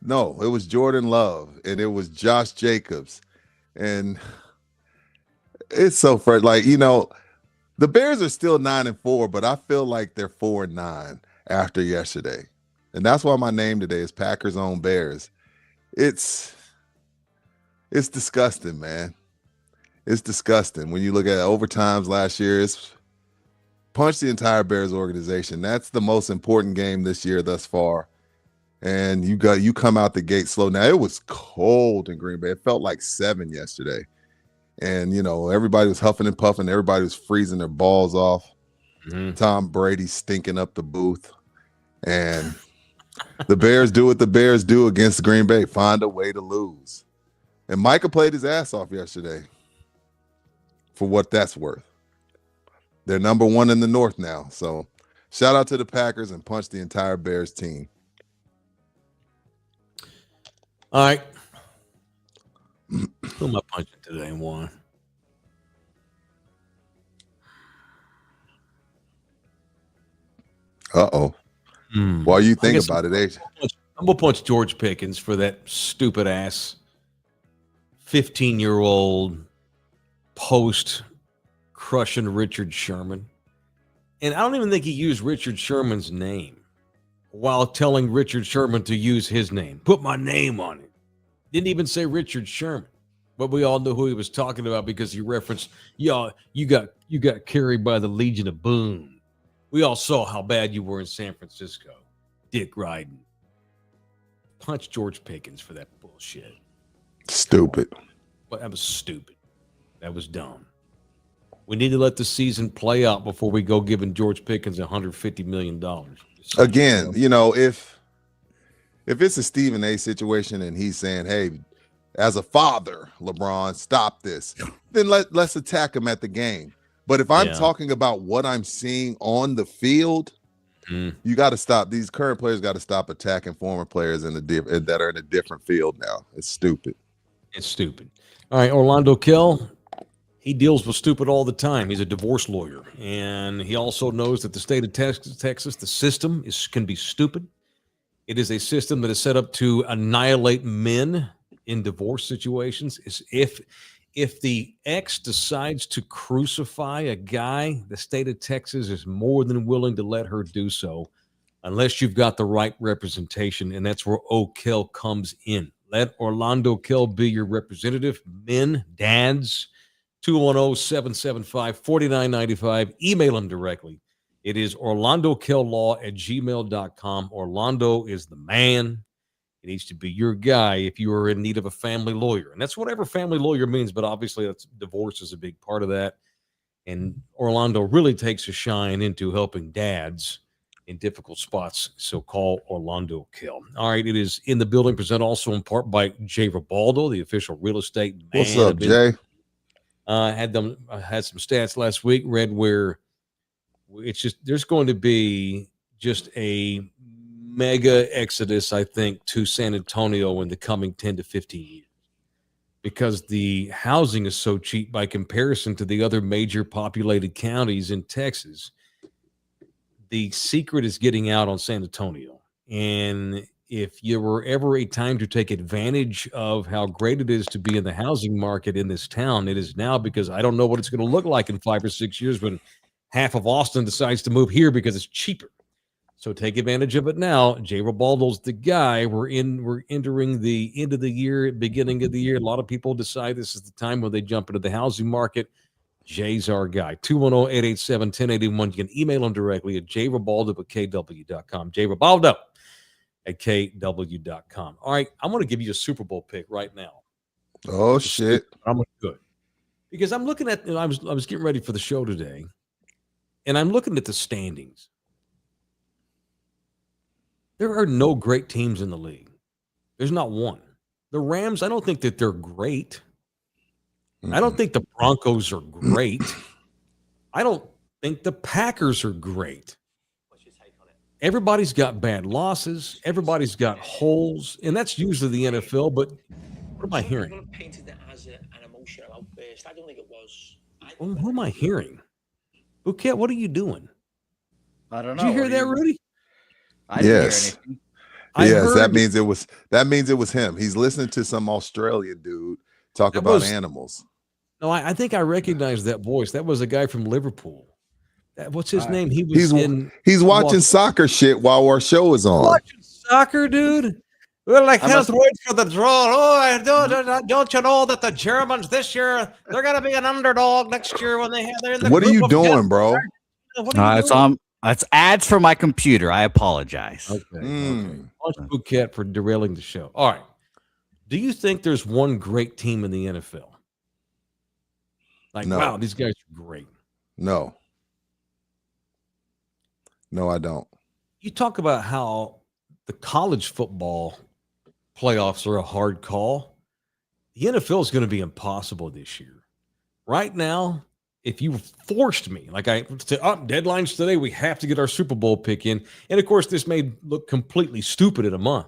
No, it was Jordan Love and it was Josh Jacobs. And it's so fresh. Like, the Bears are still 9-4, but I feel like they're 4-9 after yesterday. And that's why my name today is Packers Own Bears. It's disgusting, man. It's disgusting. When you look at overtimes last year, it's punched the entire Bears organization. That's the most important game this year thus far. And you come out the gate slow. Now, it was cold in Green Bay. It felt like 7 yesterday. And, everybody was huffing and puffing. Everybody was freezing their balls off. Mm-hmm. Tom Brady stinking up the booth. And the Bears do what the Bears do against Green Bay. Find a way to lose. And Micah played his ass off yesterday for what that's worth. They're number 1 in the North now. So shout out to the Packers and punch the entire Bears team. All right. Who am I punching today and why? Uh-oh. While you think about it, AJ. I'm going to punch George Pickens for that stupid ass 15-year-old post crushing Richard Sherman. And I don't even think he used Richard Sherman's name while telling Richard Sherman to use his name. Put my name on it. Didn't even say Richard Sherman. But we all know who he was talking about because he referenced, you got carried by the Legion of Boom. We all saw how bad you were in San Francisco. Dick Ryden. Punch George Pickens for that bullshit. Stupid. But that was stupid. That was dumb. We need to let the season play out before we go giving George Pickens $150 million. Again, if it's a Stephen A situation and he's saying, hey, as a father, LeBron, stop this, then let's attack him at the game. But if I'm talking about what I'm seeing on the field, you got to stop. These current players got to stop attacking former players that are in a different field now. It's stupid. It's stupid. All right, Orlando Kell, he deals with stupid all the time. He's a divorce lawyer, and he also knows that the state of Texas, the system can be stupid. It is a system that is set up to annihilate men in divorce situations. If the ex decides to crucify a guy, the state of Texas is more than willing to let her do so, unless you've got the right representation, and that's where O'Kell comes in. Let Orlando Kell be your representative. Men, dads, 210-775-4995. Email him directly. It is orlandokell.law@gmail.com. Orlando is the man. It needs to be your guy if you are in need of a family lawyer. And that's whatever family lawyer means, but obviously divorce is a big part of that. And Orlando really takes a shine into helping dads in difficult spots. So call Orlando Kell. All right, it is in the building, presented also in part by Jay Ribaldo, the official real estate man. What's up, Jay? Had some stats last week, read where there's going to be just a mega exodus, I think, to San Antonio in the coming 10 to 15 years because the housing is so cheap by comparison to the other major populated counties in Texas. The secret is getting out on San Antonio. And if there were ever a time to take advantage of how great it is to be in the housing market in this town, it is now, because I don't know what it's going to look like in 5 or 6 years when half of Austin decides to move here because it's cheaper. So take advantage of it now. Jay Ribaldo's the guy. We're entering the end of the year, beginning of the year. A lot of people decide this is the time when they jump into the housing market. Jay's our guy. 210-887-1081. You can email him directly at jribaldo@kw.com. jribaldo@kw.com. All right, I'm going to give you a Super Bowl pick right now. Oh, shit. I'm going to do it. Because I'm looking at, I was getting ready for the show today, and I'm looking at the standings. There are no great teams in the league. There's not one. The Rams, I don't think that they're great. I don't think the Broncos are great. I don't think the Packers are great. Everybody's got bad losses. Everybody's got holes, and that's usually the NFL. But what am I hearing? Painted it as an emotional outburst. I don't think it was. Well, who am I hearing? Bouquet, what are you doing? I don't know. Did you hear that, Rudy? I didn't hear anything. Yes, that means it was him. He's listening to some Australian dude talk about animals. No, I think I recognized that voice. That was a guy from Liverpool. What's his name? He's watching soccer shit while our show is on. Watching soccer, dude. Well, I can't wait for the draw. Oh, don't you know that the Germans this year, they're going to be an underdog next year when they're in the What are you doing, bro? It's ads for my computer. I apologize. Okay. Watch Bouquet for derailing the show. All right. Do you think there's one great team in the NFL? Like, no. Wow, these guys are great. No, I don't. You talk about how the college football playoffs are a hard call. The NFL is going to be impossible this year. Right now, if you forced me, like I said, deadlines today, we have to get our Super Bowl pick in. And of course, this may look completely stupid in a month.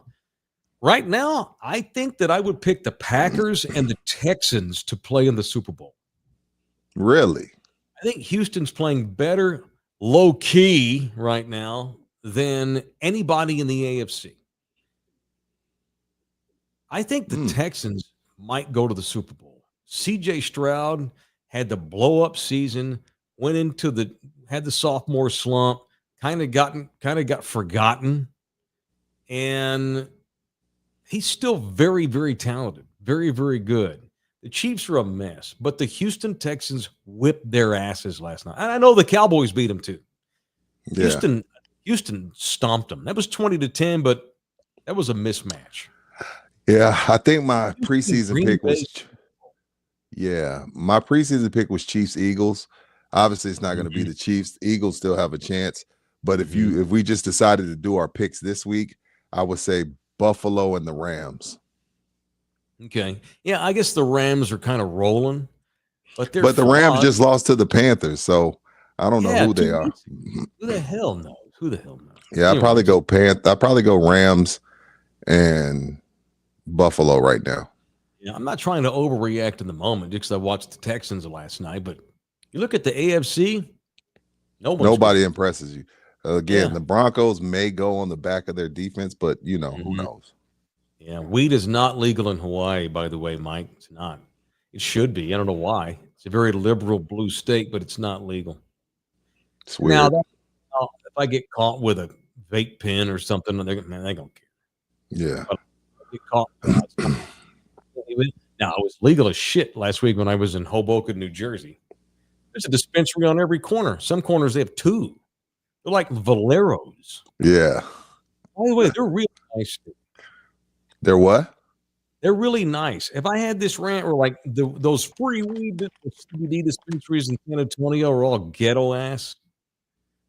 Right now, I think that I would pick the Packers and the Texans to play in the Super Bowl. Really? I think Houston's playing better low key right now than anybody in the AFC. I think the Texans might go to the Super Bowl. CJ Stroud had the blow up season, had the sophomore slump, kind of got forgotten, and he's still very, very talented, very, very good. The Chiefs are a mess, but the Houston Texans whipped their asses last night. And I know the Cowboys beat them too. Yeah. Houston stomped them. That was 20-10, but that was a mismatch. Yeah, I think my preseason pick was Chiefs Eagles. Obviously, it's not going to be the Chiefs. Eagles still have a chance, but if we just decided to do our picks this week, I would say Buffalo and the Rams. Okay. Yeah, I guess the Rams are kind of rolling, but the Rams just lost to the Panthers, so I don't know who they are. Who the hell knows? Yeah, I'd probably go Rams and Buffalo right now. Yeah, I'm not trying to overreact in the moment because I watched the Texans last night, but you look at the AFC, nobody impresses you. Again, the Broncos may go on the back of their defense, but who knows? Yeah, weed is not legal in Hawaii, by the way, Mike. It's not. It should be. I don't know why. It's a very liberal blue state, but it's not legal. It's weird. Now, if I get caught with a vape pen or something, they don't care. Yeah. But if I get caught. Now, it was legal as shit last week when I was in Hoboken, New Jersey. There's a dispensary on every corner. Some corners, they have two. They're like Valeros. Yeah. By the way, they're really nice. They're what? They're really nice. If I had this rant or like those free weed CBD dispensaries in San Antonio are all ghetto ass.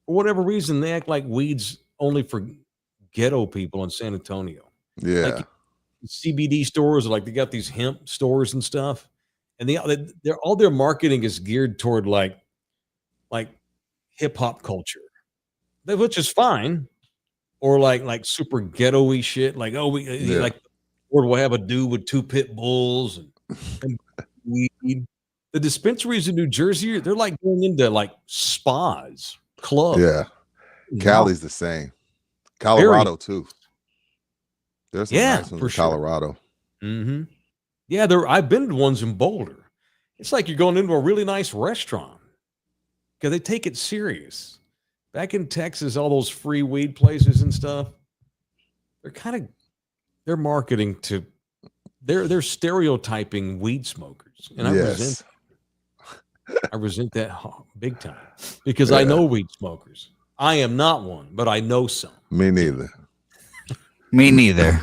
For whatever reason, they act like weed's only for ghetto people in San Antonio. Yeah. Like CBD stores, like they got these hemp stores and stuff. And they're all their marketing is geared toward like hip hop culture, which is fine. Or like super ghetto-y shit. Like, like or we'll have a dude with 2 pit bulls and weed. The dispensaries in New Jersey, they're like going into like spas, clubs. Yeah. Cali's the same. Colorado too. There's some nice ones in Colorado. Mm-hmm. Yeah, I've been to ones in Boulder. It's like you're going into a really nice restaurant because they take it serious. Back in Texas, all those free weed places and stuff, they're marketing to, they're stereotyping weed smokers. And I resent that big time because I know weed smokers. I am not one, but I know some. Me neither. Me neither.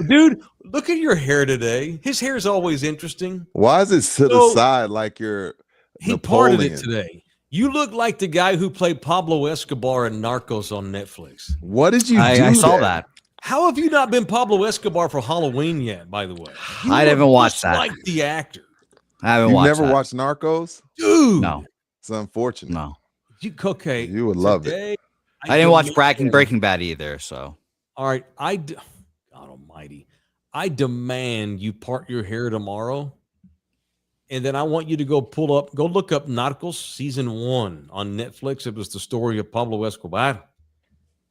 Dude, look at your hair today. His hair is always interesting. Why is it to the side like you're He parted it today. You look like the guy who played Pablo Escobar in Narcos on Netflix. What did you do? I saw that. How have you not been Pablo Escobar for Halloween yet, by the way? I haven't watched that. Like the actor. I haven't You watched never that. watched Narcos? Dude. No. It's unfortunate. No. Okay. You would love it. I didn't watch Breaking Bad either, so. All right. God almighty. I demand you part your hair tomorrow. And then I want you to go look up Narcos season 1 on Netflix. It was the story of Pablo Escobar.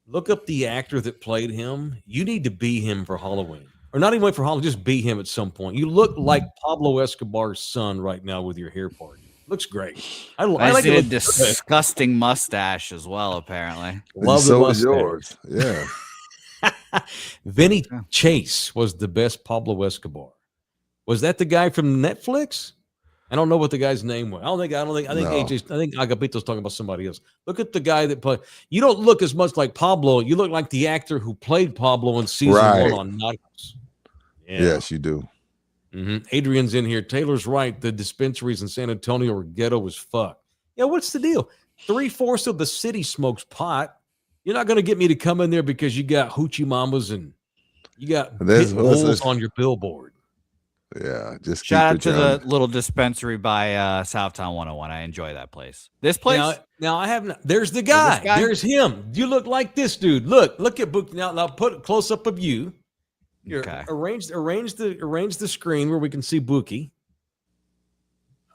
Look up the actor that played him. You need to be him for Halloween. Or not even wait for Halloween, just be him at some point. You look like Pablo Escobar's son right now with your hair part. Looks great. I like see a disgusting mustache as well, apparently. Love so the is yours. Yeah. Vinny Chase was the best Pablo Escobar. Was that the guy from Netflix? I don't know what the guy's name was. I think Agapito's talking about somebody else. Look at the guy that played. You don't look as much like Pablo. You look like the actor who played Pablo in season 1 on Narcos. Yeah. Yes, you do. Adrian's in here. Taylor's right. The dispensaries in San Antonio are ghetto as fuck. Yeah, what's the deal? 3/4 of the city smokes pot. You're not going to get me to come in there because you got hoochie mamas and you got pit bulls on your billboard. Yeah, just shout out to the little dispensary by Southtown 101. I enjoy that place. This place. Now I have not. There's the guy. There's him. You look like this dude. Look at Book. Now put a close up of you. Here, okay. Arrange the screen where we can see Bookie.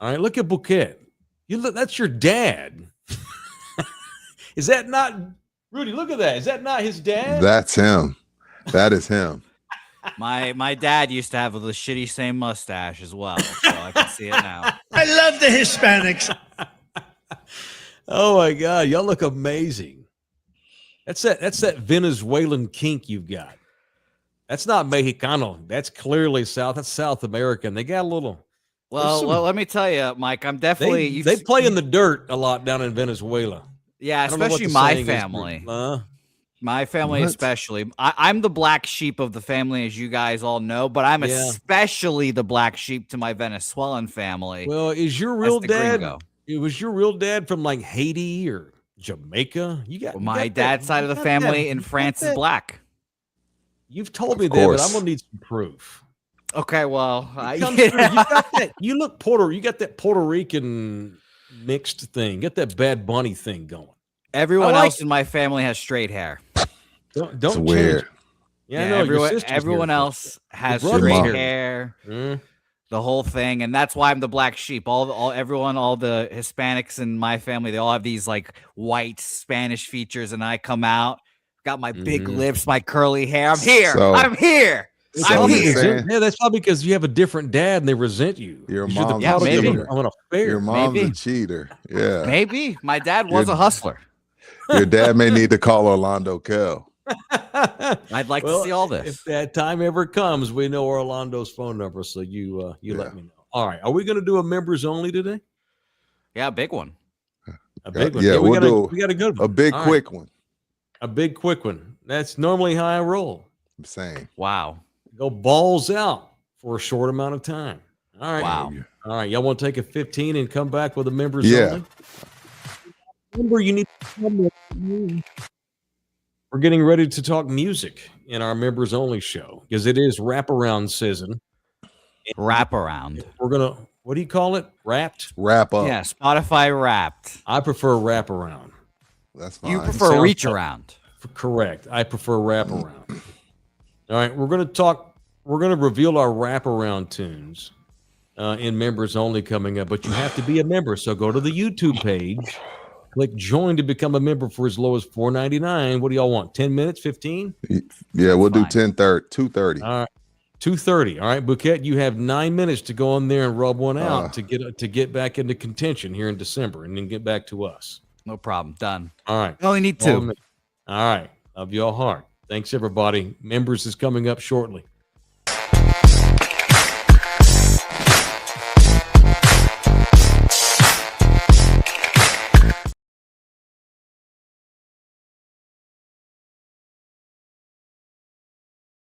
All right, look at Bouquet. That's your dad. Is that not Rudy? Look at that. Is that not his dad? That's him. That is him. My dad used to have the shitty same mustache as well, so I can see it now. I love the Hispanics. Oh my God, y'all look amazing. That's that Venezuelan kink you've got. That's not Mexicano. That's clearly That's South American. They got a little. Well, let me tell you, Mike. I'm definitely. They play in the dirt a lot down in Venezuela. Yeah, especially my family. My family, especially. I'm the black sheep of the family, as you guys all know, but I'm especially the black sheep to my Venezuelan family. Well, is your real dad? It was your real dad from like Haiti or Jamaica? My dad's side of the family in France is black. You've told me that, but I'm gonna need some proof. Okay, well, you look You got that Puerto Rican mixed thing. Get that Bad Bunny thing going. Everyone else in my family has straight hair. Don't weird. Yeah, everyone else has straight hair. The whole thing, and that's why I'm the black sheep. All the Hispanics in my family, they all have these like white Spanish features, and I come out, got my big lips, my curly hair. I'm here. I'm here. Yeah, that's probably because you have a different dad and they resent you. Your mom's a cheater. Your mom's a cheater. Yeah, maybe my dad was a hustler. Your dad may need to call Orlando Kell. I'd like to see all this. If that time ever comes, we know Orlando's phone number, so you let me know. All right, are we going to do a members only today? Yeah, a big one. A big one. Yeah, we got a good one. A big quick one. A big quick one. That's normally how I roll. I'm saying. Wow. Go balls out for a short amount of time. All right. Wow. All right. Y'all want to take a 15 and come back with a members only? Remember, you need to come with me. We're getting ready to talk music in our members only show because it is wraparound season. Wraparound. We're going to, what do you call it? Wrapped? Wrap up. Yeah, Spotify Wrapped. I prefer wraparound. That's fine. You prefer reach around. Correct. I prefer wraparound. All right, we're going to reveal our wraparound tunes in members only coming up, but you have to be a member. So go to the YouTube page, click join to become a member for as low as $4.99. What do y'all want? 10 minutes, 15? Yeah, we'll do 2:30. All right. 2:30. All right, Bouquet, you have 9 minutes to go on there and rub one out to get back into contention here in December and then get back to us. No problem. Done. All right. I only need 2. All right. Love you all hard. Thanks, everybody. Members is coming up shortly.